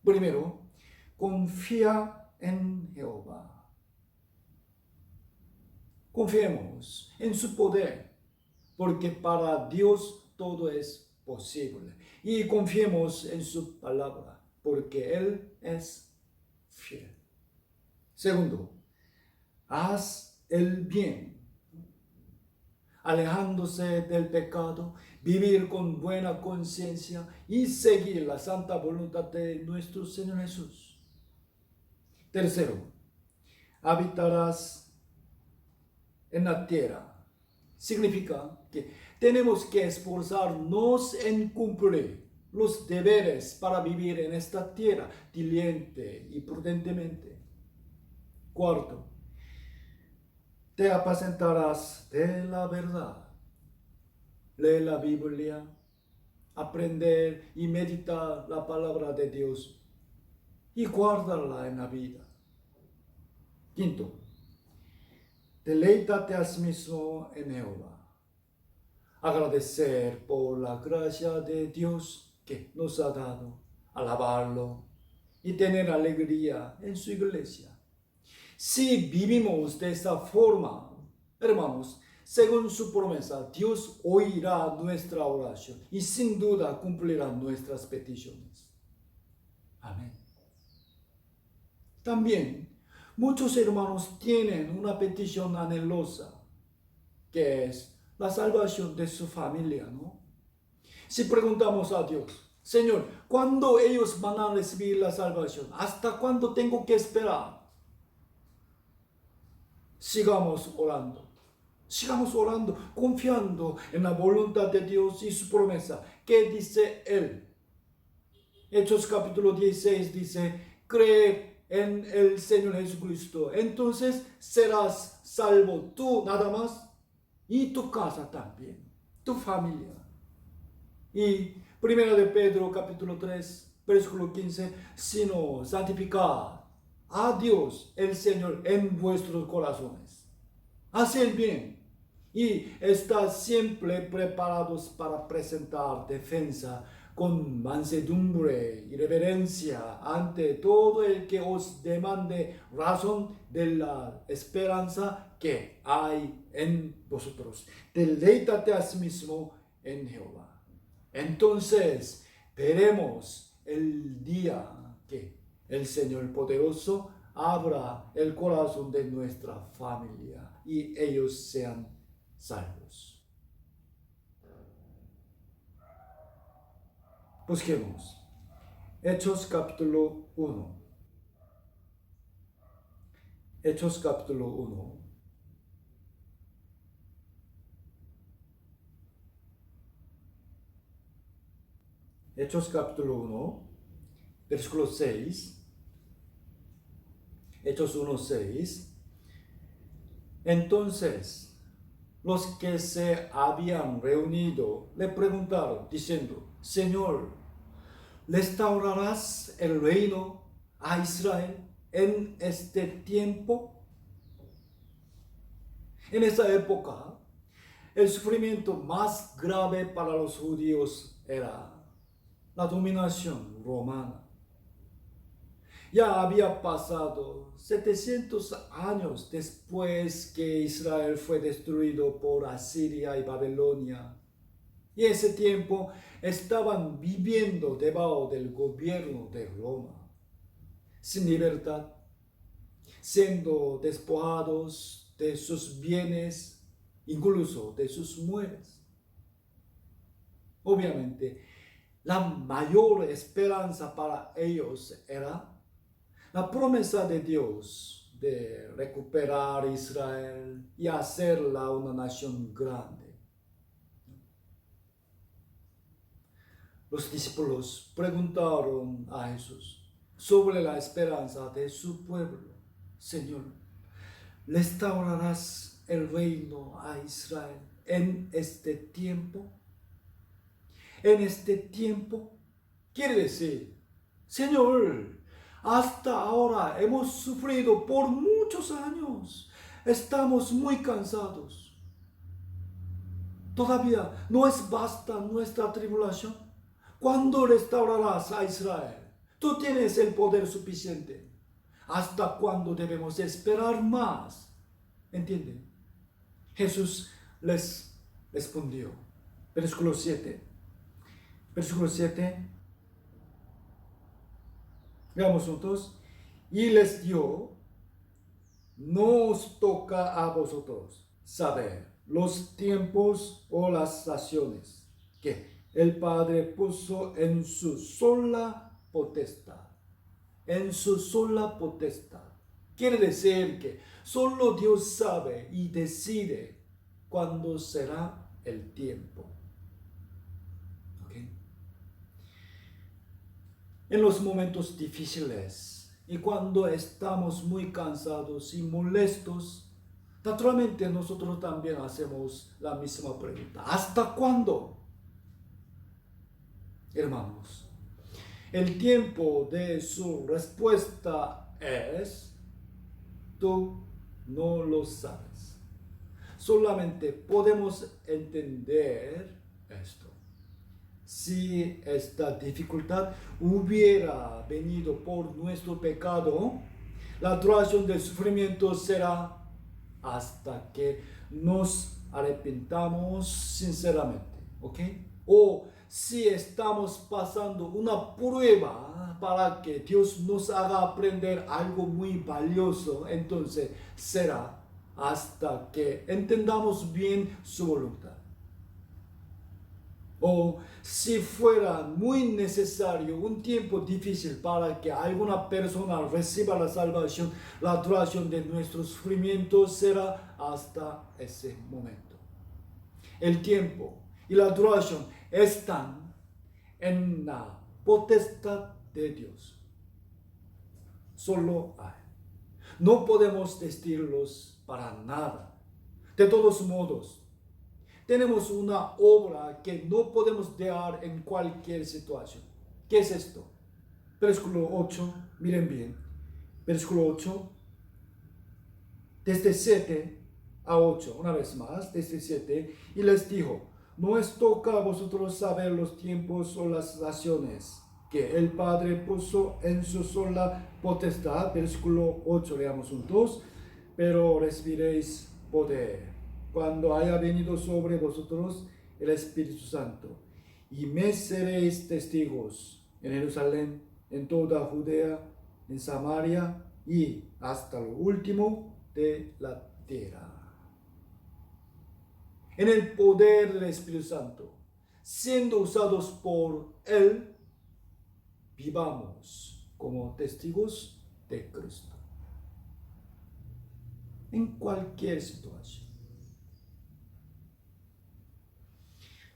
Speaker 1: Primero, confía en Jehová. Confiemos en su poder, porque para Dios todo es posible. Y confiemos en su palabra, porque Él es fiel. Segundo, haz el bien, alejándose del pecado, vivir con buena conciencia y seguir la santa voluntad de nuestro Señor Jesús. Tercero, habitarás en la tierra. Significa que tenemos que esforzarnos en cumplir los deberes para vivir en esta tierra diligente y prudentemente. Cuarto, te apacentarás de la verdad. Lee la Biblia, aprender y meditar la palabra de Dios y guardarla en la vida. Quinto, deleítate asimismo en Jehová. Agradecer por la gracia de Dios que nos ha dado, alabarlo y tener alegría en su iglesia. Si vivimos de esta forma, hermanos, según su promesa, Dios oirá nuestra oración y sin duda cumplirá nuestras peticiones. Amén. También, muchos hermanos tienen una petición anhelosa, que es la salvación de su familia, ¿no? Si preguntamos a Dios, Señor, ¿cuándo ellos van a recibir la salvación? ¿Hasta cuándo tengo que esperar? Sigamos orando, confiando en la voluntad de Dios y su promesa. ¿Qué dice Él? Hechos capítulo 16 dice, cree en el Señor Jesucristo, entonces serás salvo tú nada más y tu casa también, tu familia. Y primera de Pedro capítulo 3 versículo 15, sino santificad a Dios el Señor en vuestros corazones. Haced el bien y estad siempre preparados para presentar defensa con mansedumbre y reverencia ante todo el que os demande razón de la esperanza que hay en vosotros. Deleítate asimismo en Jehová. Entonces veremos el día que el Señor poderoso abra el corazón de nuestra familia y ellos sean salvos. Busquemos Hechos capítulo 1. Hechos capítulo 1. Hechos capítulo 1, versículo 6. Hechos 1, 6. Entonces, los que se habían reunido le preguntaron, diciendo, Señor, ¿restaurarás el reino a Israel en este tiempo? En esa época, el sufrimiento más grave para los judíos era la dominación romana.
Speaker 2: Ya había pasado 700 años después que Israel fue destruido por Asiria y Babilonia. Y en ese tiempo estaban viviendo debajo del gobierno de Roma, sin libertad, siendo despojados de sus bienes, incluso de sus mujeres. Obviamente, la mayor esperanza para ellos era la promesa de Dios de recuperar Israel y hacerla una nación grande. Los discípulos preguntaron a Jesús sobre la esperanza de su pueblo. Señor, ¿restaurarás el reino a Israel en este tiempo? En este tiempo quiere decir, Señor, hasta ahora hemos sufrido por muchos años. Estamos muy cansados. ¿Todavía no es basta nuestra tribulación? ¿Cuándo restaurarás a Israel? Tú tienes el poder suficiente. ¿Hasta cuándo debemos esperar más? ¿Entienden? Jesús les respondió. Versículo 7. Versículo 7. Veamos juntos. Y les dio, no os toca a vosotros saber los tiempos o las estaciones que el Padre puso en su sola potestad. En su sola potestad. Quiere decir que solo Dios sabe y decide cuándo será el tiempo. ¿Okay? En los momentos difíciles y cuando estamos muy cansados y molestos, naturalmente nosotros también hacemos la misma pregunta. ¿Hasta cuándo? Hermanos, el tiempo de su respuesta es, tú no lo sabes. Solamente podemos entender esto. Si esta dificultad hubiera venido por nuestro pecado, la duración del sufrimiento será hasta que nos arrepintamos sinceramente, ¿ok? O si estamos pasando una prueba para que Dios nos haga aprender algo muy valioso, entonces será hasta que entendamos bien su voluntad. O si fuera muy necesario un tiempo difícil para que alguna persona reciba la salvación, la duración de nuestro sufrimiento será hasta ese momento. El tiempo y la duración están en la potestad de Dios. Solo hay. No podemos decirlos para nada. De todos modos, tenemos una obra que no podemos dejar en cualquier situación. ¿Qué es esto? Versículo 8, miren bien. Versículo 8, desde 7 a 8, una vez más, desde 7, y les dijo, no os toca a vosotros saber los tiempos o las estaciones que el Padre puso en su sola potestad. Versículo 8, leamos juntos. Pero recibiréis poder cuando haya venido sobre vosotros el Espíritu Santo, y me seréis testigos en Jerusalén, en toda Judea, en Samaria y hasta lo último de la tierra. En el poder del Espíritu Santo, siendo usados por Él, vivamos como testigos de Cristo. En cualquier situación.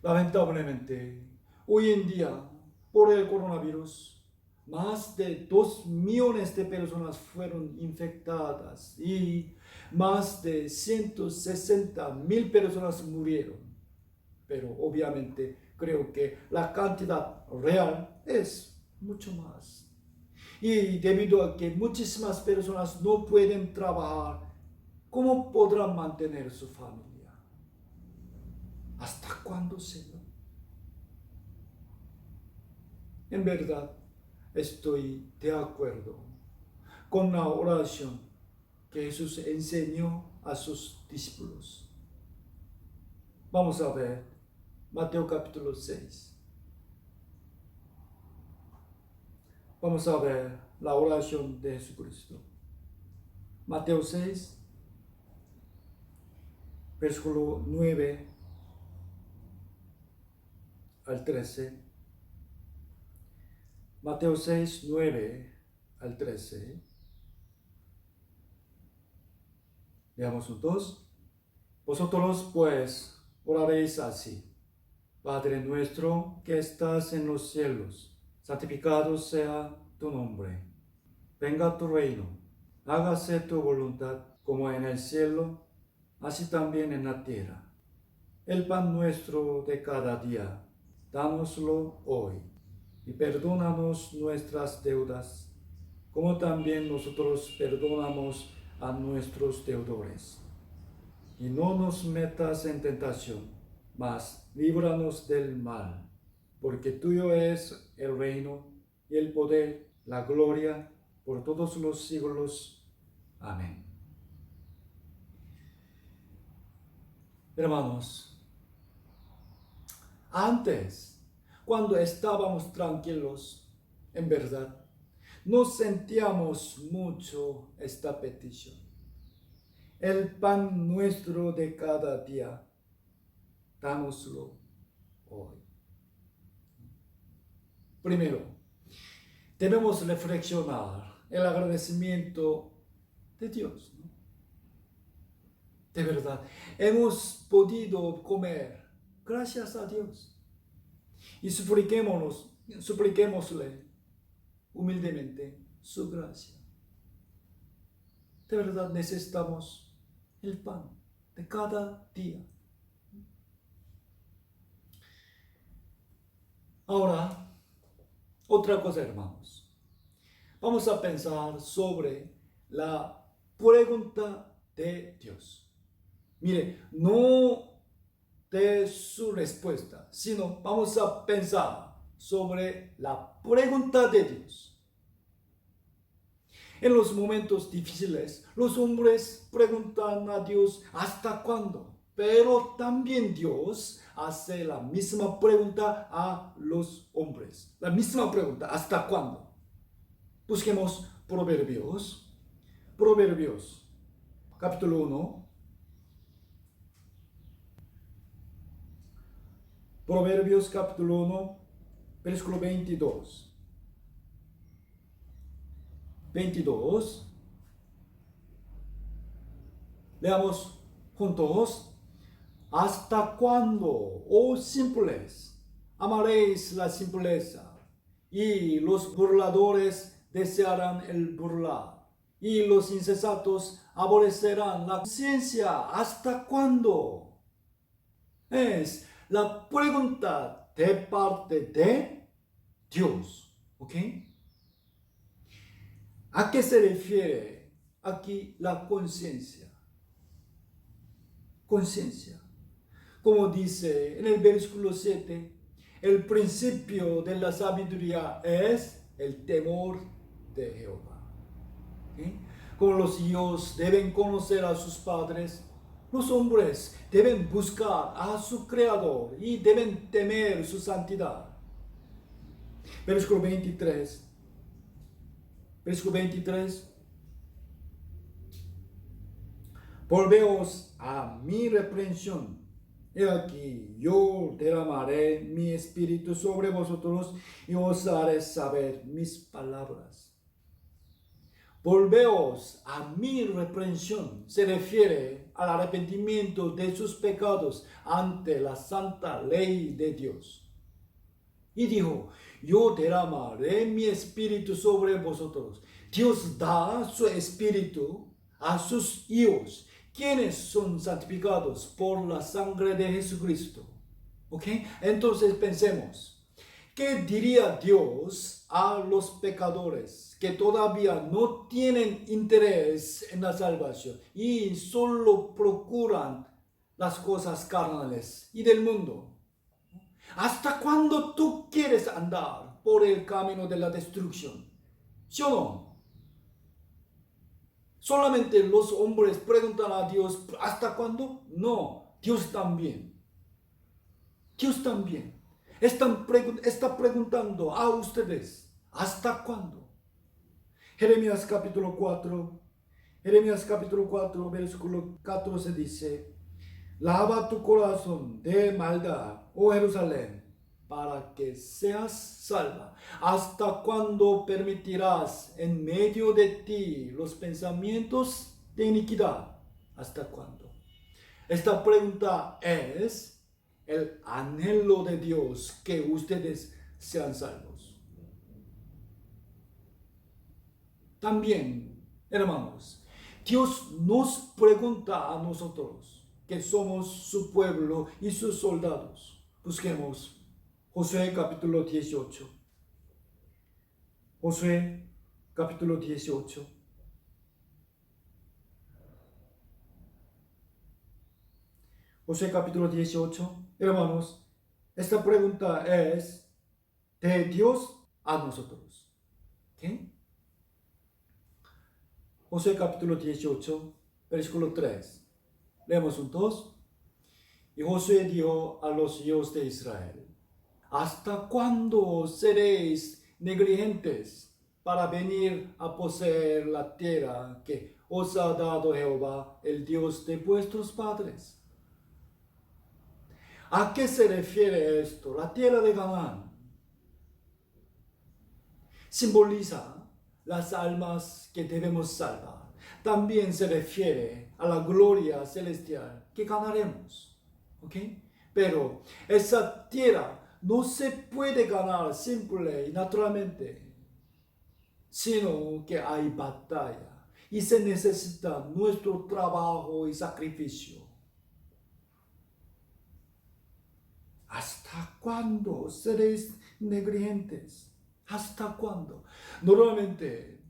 Speaker 2: Lamentablemente, hoy en día, por el coronavirus, más de 2 millones de personas fueron infectadas y más de 160,000 personas murieron. Pero obviamente creo que la cantidad real es mucho más. Y debido a que muchísimas personas no pueden trabajar, ¿cómo podrán mantener su familia? ¿Hasta cuándo, Señor? En verdad, estoy de acuerdo con la oración que Jesús enseñó a sus discípulos. Vamos a ver Mateo capítulo 6. Vamos a ver la oración de Jesucristo. Mateo 6, versículo 9 al 13. Mateo 6, 9 al 13. Veamos juntos. Vosotros pues oraréis así: Padre nuestro que estás en los cielos, santificado sea tu nombre. Venga tu reino. Hágase tu voluntad como en el cielo, así también en la tierra. El pan nuestro de cada día, dánoslo hoy. Y perdónanos nuestras deudas, como también nosotros perdonamos a nuestros deudores. Y no nos metas en tentación, mas líbranos del mal, porque tuyo es el reino, y el poder, la gloria, por todos los siglos. Amén. Hermanos, antes, cuando estábamos tranquilos, en verdad, no sentíamos mucho esta petición. El pan nuestro de cada día, dánoslo hoy. Primero, debemos reflexionar el agradecimiento de Dios, ¿no? De verdad, hemos podido comer gracias a Dios. Y supliquémosle humildemente su gracia. De verdad necesitamos el pan de cada día. Ahora, otra cosa, hermanos. Vamos a pensar sobre la pregunta de Dios. Mire, no de su respuesta, sino vamos a pensar sobre la pregunta de Dios. En los momentos difíciles, los hombres preguntan a Dios ¿hasta cuándo? Pero también Dios hace la misma pregunta a los hombres. La misma pregunta, ¿hasta cuándo? Busquemos Proverbios, capítulo 1. Proverbios capítulo 1, versículo 22. 22. Leamos juntos. ¿Hasta cuándo, oh simples, amaréis la simpleza? Y los burladores desearán el burlar. Y los insensatos aborrecerán la ciencia. ¿Hasta cuándo? Es la pregunta de parte de Dios. ¿Ok? ¿A qué se refiere aquí la conciencia? Conciencia. Como dice en el versículo 7, el principio de la sabiduría es el temor de Jehová. ¿Okay? Como los hijos deben conocer a sus padres, los hombres deben buscar a su Creador y deben temer su santidad. Versículo 23. Volveos a mi reprensión. He aquí, yo derramaré mi espíritu sobre vosotros y os haré saber mis palabras. Volveos a mi reprensión. Se refiere al arrepentimiento de sus pecados ante la santa ley de Dios. Y dijo, yo derramaré mi espíritu sobre vosotros. Dios da su espíritu a sus hijos, quienes son santificados por la sangre de Jesucristo. ¿Ok? Entonces pensemos, ¿qué diría Dios a los pecadores que todavía no tienen interés en la salvación y solo procuran las cosas carnales y del mundo? ¿Hasta cuándo tú quieres andar por el camino de la destrucción? ¿Sí o no? Solamente los hombres preguntan a Dios, ¿hasta cuándo? No, Dios también. Dios también está preguntando a ustedes, ¿hasta cuándo? Jeremías capítulo 4, versículo 14 dice, lava tu corazón de maldad, oh Jerusalén, para que seas salva. ¿Hasta cuándo permitirás en medio de ti los pensamientos de iniquidad? ¿Hasta cuándo? Esta pregunta es el anhelo de Dios que ustedes sean salvos. También, hermanos, Dios nos pregunta a nosotros, que somos su pueblo y sus soldados. Busquemos Josué capítulo 18. Josué capítulo 18. Josué capítulo 18. Hermanos, esta pregunta es de Dios a nosotros. ¿Okay? Josué capítulo 18, versículo 3. Leemos juntos. Y Josué dijo a los hijos de Israel, ¿hasta cuándo seréis negligentes para venir a poseer la tierra que os ha dado Jehová, el Dios de vuestros padres? ¿A qué se refiere esto? La tierra de Canaán simboliza las almas que debemos salvar. También se refiere a la gloria celestial que ganaremos. ¿Ok? Pero esa tierra no se puede ganar simple y naturalmente, sino que hay batalla y se necesita nuestro trabajo y sacrificio. ¿Hasta cuándo seréis negligentes? ¿Hasta cuándo? Normalmente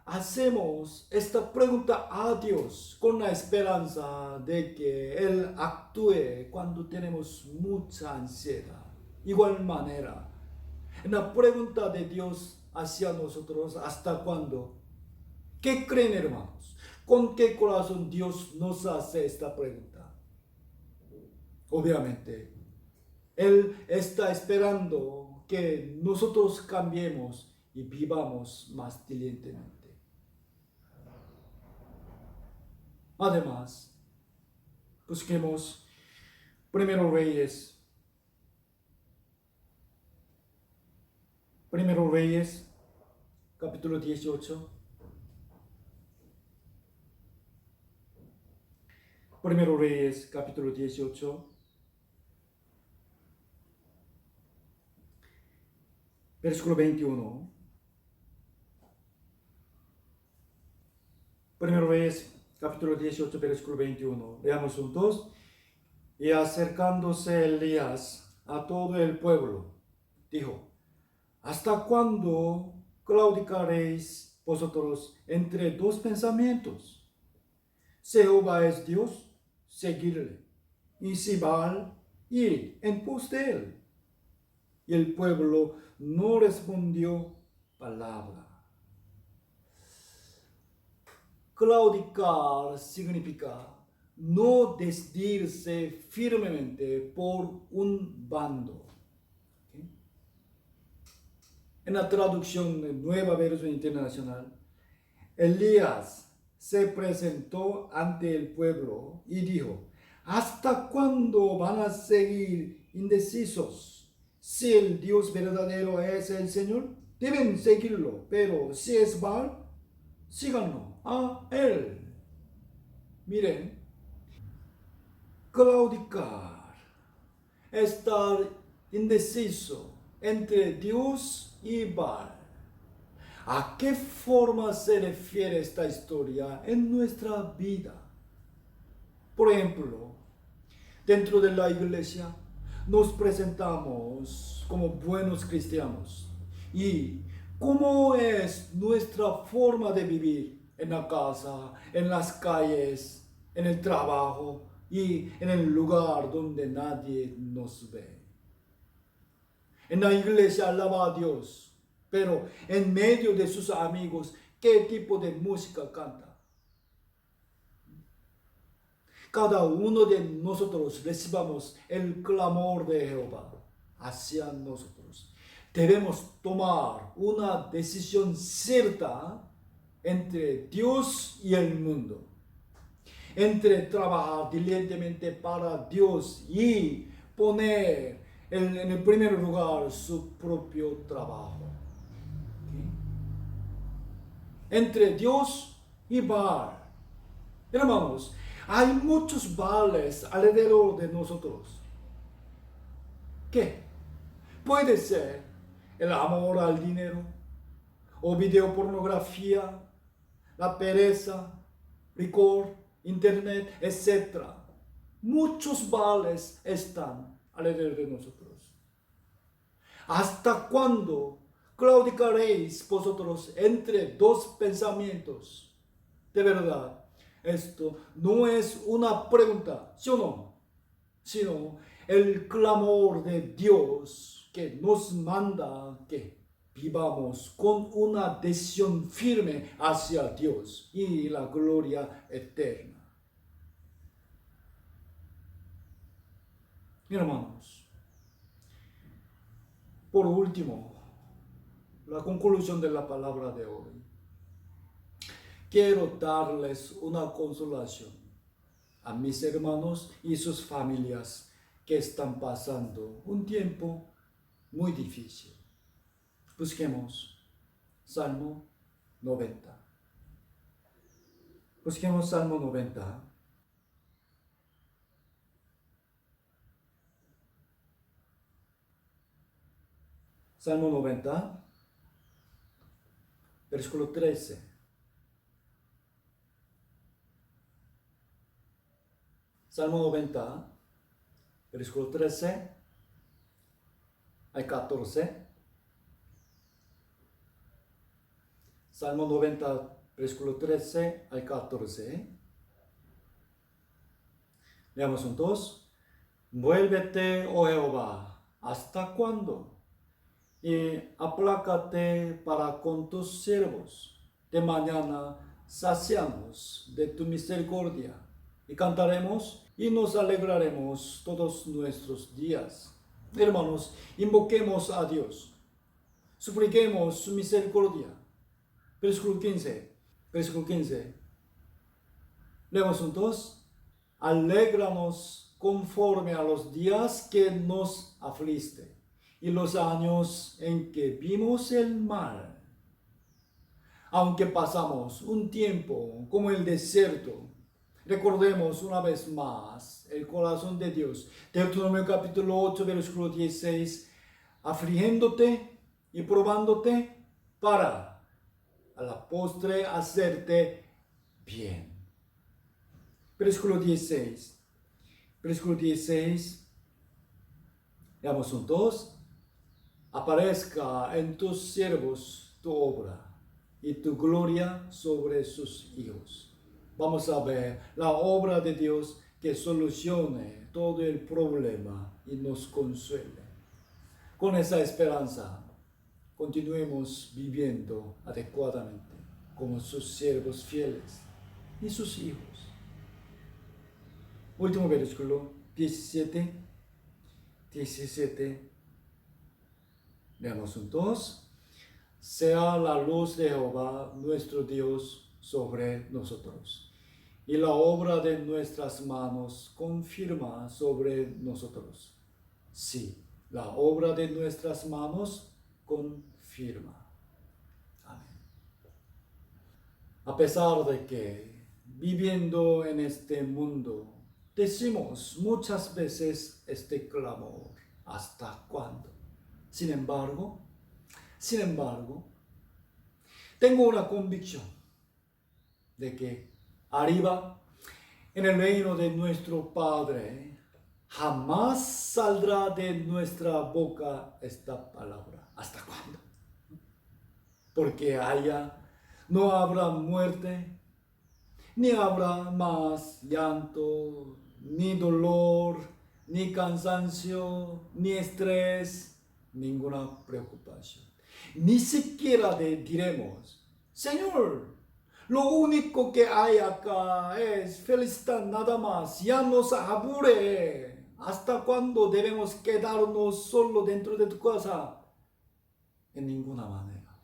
Speaker 2: hacemos esta pregunta a Dios con la esperanza de que Él actúe cuando tenemos mucha ansiedad. Igual manera, en la pregunta de Dios hacia nosotros, ¿hasta cuándo? ¿Qué creen, hermanos? ¿Con qué corazón Dios nos hace esta pregunta? Obviamente, Él está esperando que nosotros cambiemos y vivamos más diligentemente. Además, busquemos Primero Reyes, capítulo 18. Primero Reyes, capítulo 18. Versículo 21. Primero Reyes, capítulo 18, versículo 21. Leamos juntos. Y acercándose Elías a todo el pueblo, dijo, ¿hasta cuándo claudicaréis vosotros entre dos pensamientos? Si Jehová es Dios, seguidle, y si Baal, id en pos de él. Y el pueblo no respondió palabra. Claudicar significa no decidirse firmemente por un bando. ¿Okay? En la traducción de Nueva Versión Internacional, Elías se presentó ante el pueblo y dijo, ¿hasta cuándo van a seguir indecisos? Si el Dios verdadero es el Señor, deben seguirlo, pero si es Baal, síganlo a él. Miren, claudicar, estar indeciso entre Dios y Baal. ¿A qué forma se refiere esta historia en nuestra vida? Por ejemplo, dentro de la iglesia nos presentamos como buenos cristianos. ¿Y cómo es nuestra forma de vivir en la casa, en las calles, en el trabajo y en el lugar donde nadie nos ve? En la iglesia alaba a Dios, pero en medio de sus amigos, ¿qué tipo de música canta? cada uno de nosotros recibamos el clamor de Jehová hacia nosotros. Debemos tomar una decisión cierta entre Dios y el mundo, entre trabajar diligentemente para Dios y poner en el primer lugar su propio trabajo. ¿Okay? Entre Dios y Baal. Hermanos, hay muchos Baales alrededor de nosotros. ¿Qué? Puede ser el amor al dinero, o videopornografía, la pereza, licor, internet, etc. Muchos Baales están alrededor de nosotros. ¿Hasta cuándo claudicaréis vosotros entre dos pensamientos? De verdad, esto no es una pregunta, ¿sí o no? Sino el clamor de Dios que nos manda que vivamos con una decisión firme hacia Dios y la gloria eterna. Hermanos, por último, la conclusión de la palabra de hoy. Quiero darles una consolación a mis hermanos y sus familias que están pasando un tiempo muy difícil. Busquemos Salmo 90. Busquemos Salmo 90. Salmo 90, versículo 13. Salmo 90, versículo 13 al 14. Salmo 90, versículo 13 al 14. Leamos juntos. Vuélvete, oh Jehová, ¿hasta cuándo? Y aplácate para con tus siervos. De mañana saciamos de tu misericordia y cantaremos y nos alegraremos todos nuestros días. Hermanos, invoquemos a Dios, supliquemos su misericordia. Versículo 15. Versículo 15. Leemos juntos. Alégranos conforme a los días que nos afligiste y los años en que vimos el mal. Aunque pasamos un tiempo como el desierto, recordemos una vez más el corazón de Dios. Deuteronomio capítulo 8, versículo 16. Afligiéndote y probándote para a la postre hacerte bien. Versículo 16. Versículo 16. Leamos juntos. Aparezca en tus siervos tu obra y tu gloria sobre sus hijos. Vamos a ver la obra de Dios que solucione todo el problema y nos consuele. Con esa esperanza, continuemos viviendo adecuadamente como sus siervos fieles y sus hijos. Último versículo, 17. 17. Leamos juntos. Sea la luz de Jehová nuestro Dios sobre nosotros, y la obra de nuestras manos confirma sobre nosotros. Sí, la obra de nuestras manos confirma. Amén. A pesar de que viviendo en este mundo decimos muchas veces este clamor, ¿hasta cuándo? Sin embargo, tengo una convicción de que arriba, en el reino de nuestro Padre, jamás saldrá de nuestra boca esta palabra. ¿Hasta cuándo? Porque allá no habrá muerte, ni habrá más llanto, ni dolor, ni cansancio, ni estrés, ninguna preocupación. Ni siquiera diremos, Señor, Lo único que hay acá es felicidad nada más. Ya nos aburre. ¿Hasta cuándo debemos quedarnos solo dentro de tu casa? En ninguna manera.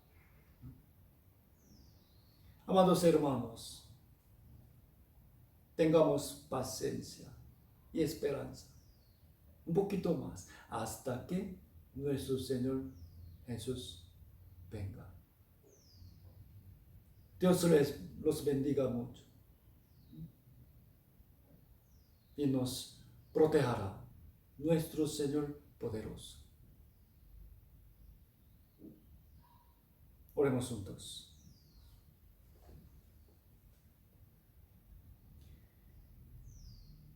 Speaker 2: Amados hermanos, tengamos paciencia y esperanza. Un poquito más hasta que nuestro Señor Jesús venga. Dios los bendiga mucho y nos protegerá, nuestro Señor poderoso. Oremos juntos.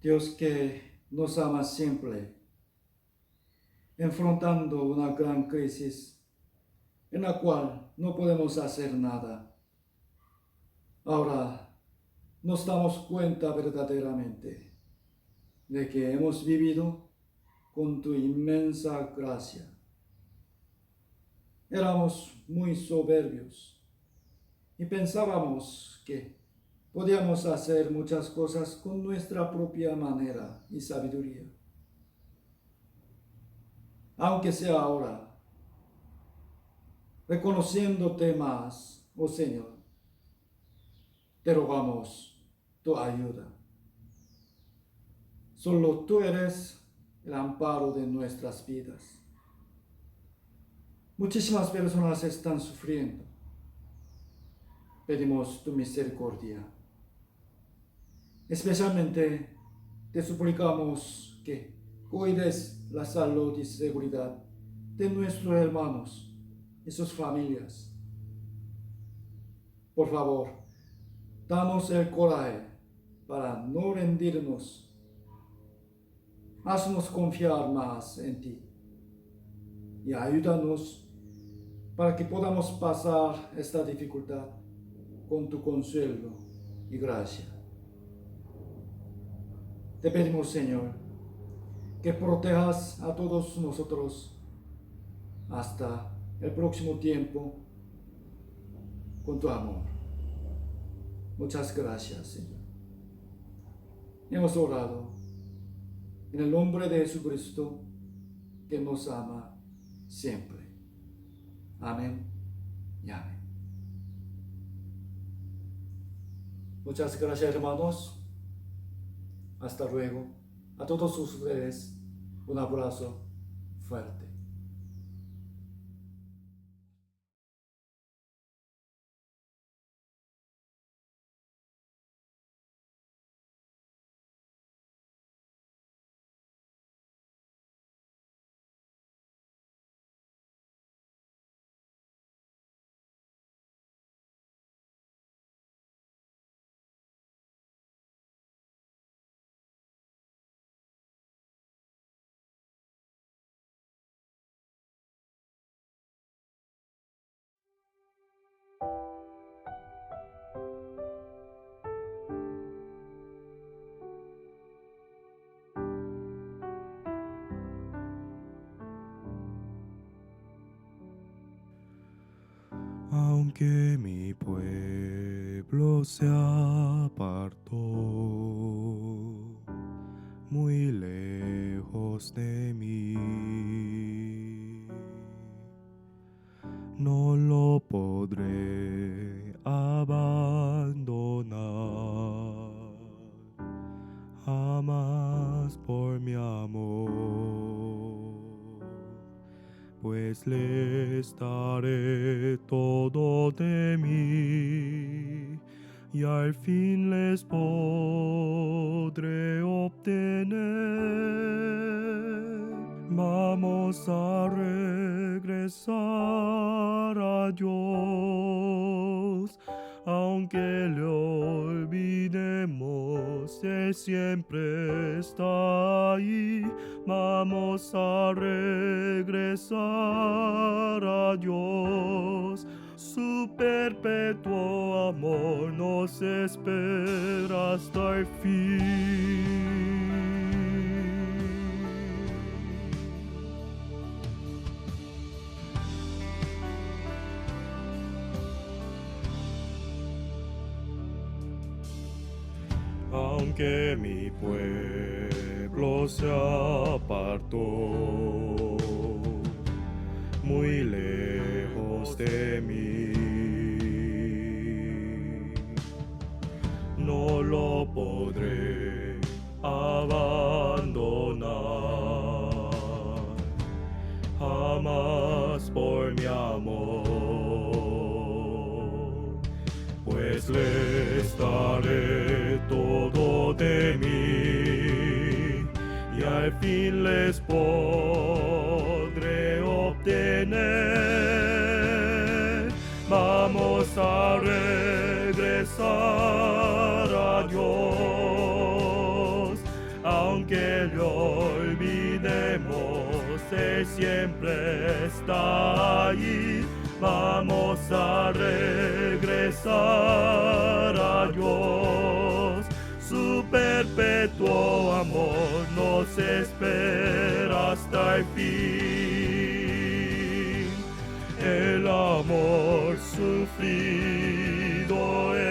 Speaker 2: Dios que nos ama siempre, enfrentando una gran crisis en la cual no podemos hacer nada. Ahora nos damos cuenta verdaderamente de que hemos vivido con tu inmensa gracia. Éramos muy soberbios y pensábamos que podíamos hacer muchas cosas con nuestra propia manera y sabiduría. Aunque sea ahora, reconociéndote más, oh Señor, te rogamos tu ayuda. Solo tú eres el amparo de nuestras vidas. Muchísimas personas están sufriendo. Pedimos tu misericordia. Especialmente te suplicamos que cuides la salud y seguridad de nuestros hermanos y sus familias. Por favor, danos el coraje para no rendirnos. Haznos confiar más en ti y ayúdanos para que podamos pasar esta dificultad con tu consuelo y gracia. Te pedimos, Señor, que protejas a todos nosotros hasta el próximo tiempo con tu amor. Muchas gracias, Señor. Hemos orado en el nombre de Jesucristo, que nos ama siempre. Amén y amén. Muchas gracias, hermanos. Hasta luego. A todos ustedes, un abrazo fuerte.
Speaker 3: Aunque mi pueblo se apartó muy lejos de mí, no lo podré abandonar jamás por mi amor, pues les daré todo de mí y al fin les podré obtener. Vamos a regresar a Dios, aunque le olvidemos, Él siempre está ahí. Vamos a regresar a Dios, su perpetuo amor nos espera hasta el fin. aunque mi pueblo se apartó muy lejos de mí, no lo podré abandonar jamás por mi amor, pues le estaré todo de mí y al fin les podré obtener. Vamos a regresar a Dios, aunque le olvidemos, Él siempre está ahí. Vamos a regresar a Dios, su perpetuo amor nos espera hasta el fin. El amor sufrido es,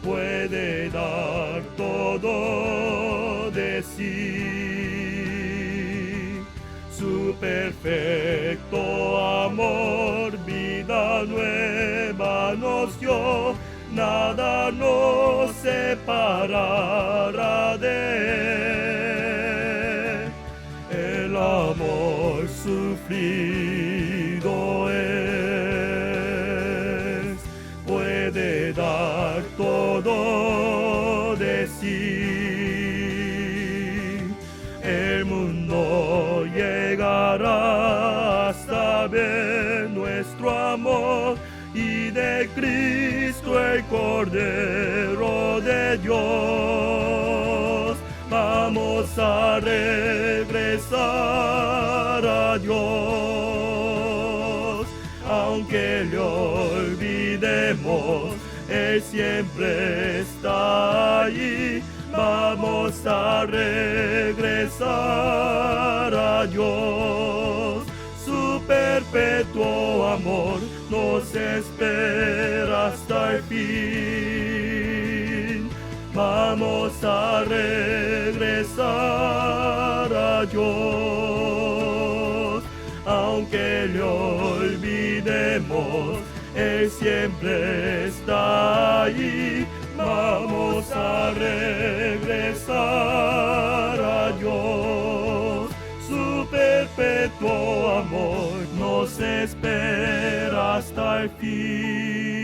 Speaker 3: puede dar todo de sí. Su perfecto amor, vida nueva nos dio, nada nos separará de él. El amor sufrido es, puede dar todo de sí. El mundo llegará hasta ver nuestro amor y de Cristo el Cordero de Dios. Vamos a regresar a Dios, aunque le olvidemos, Él siempre está allí. Vamos a regresar a Dios, su perpetuo amor nos espera hasta el fin. Vamos a regresar a Dios, aunque le olvidemos, Él siempre está allí. Vamos a regresar a Dios, su perpetuo amor nos espera hasta el fin.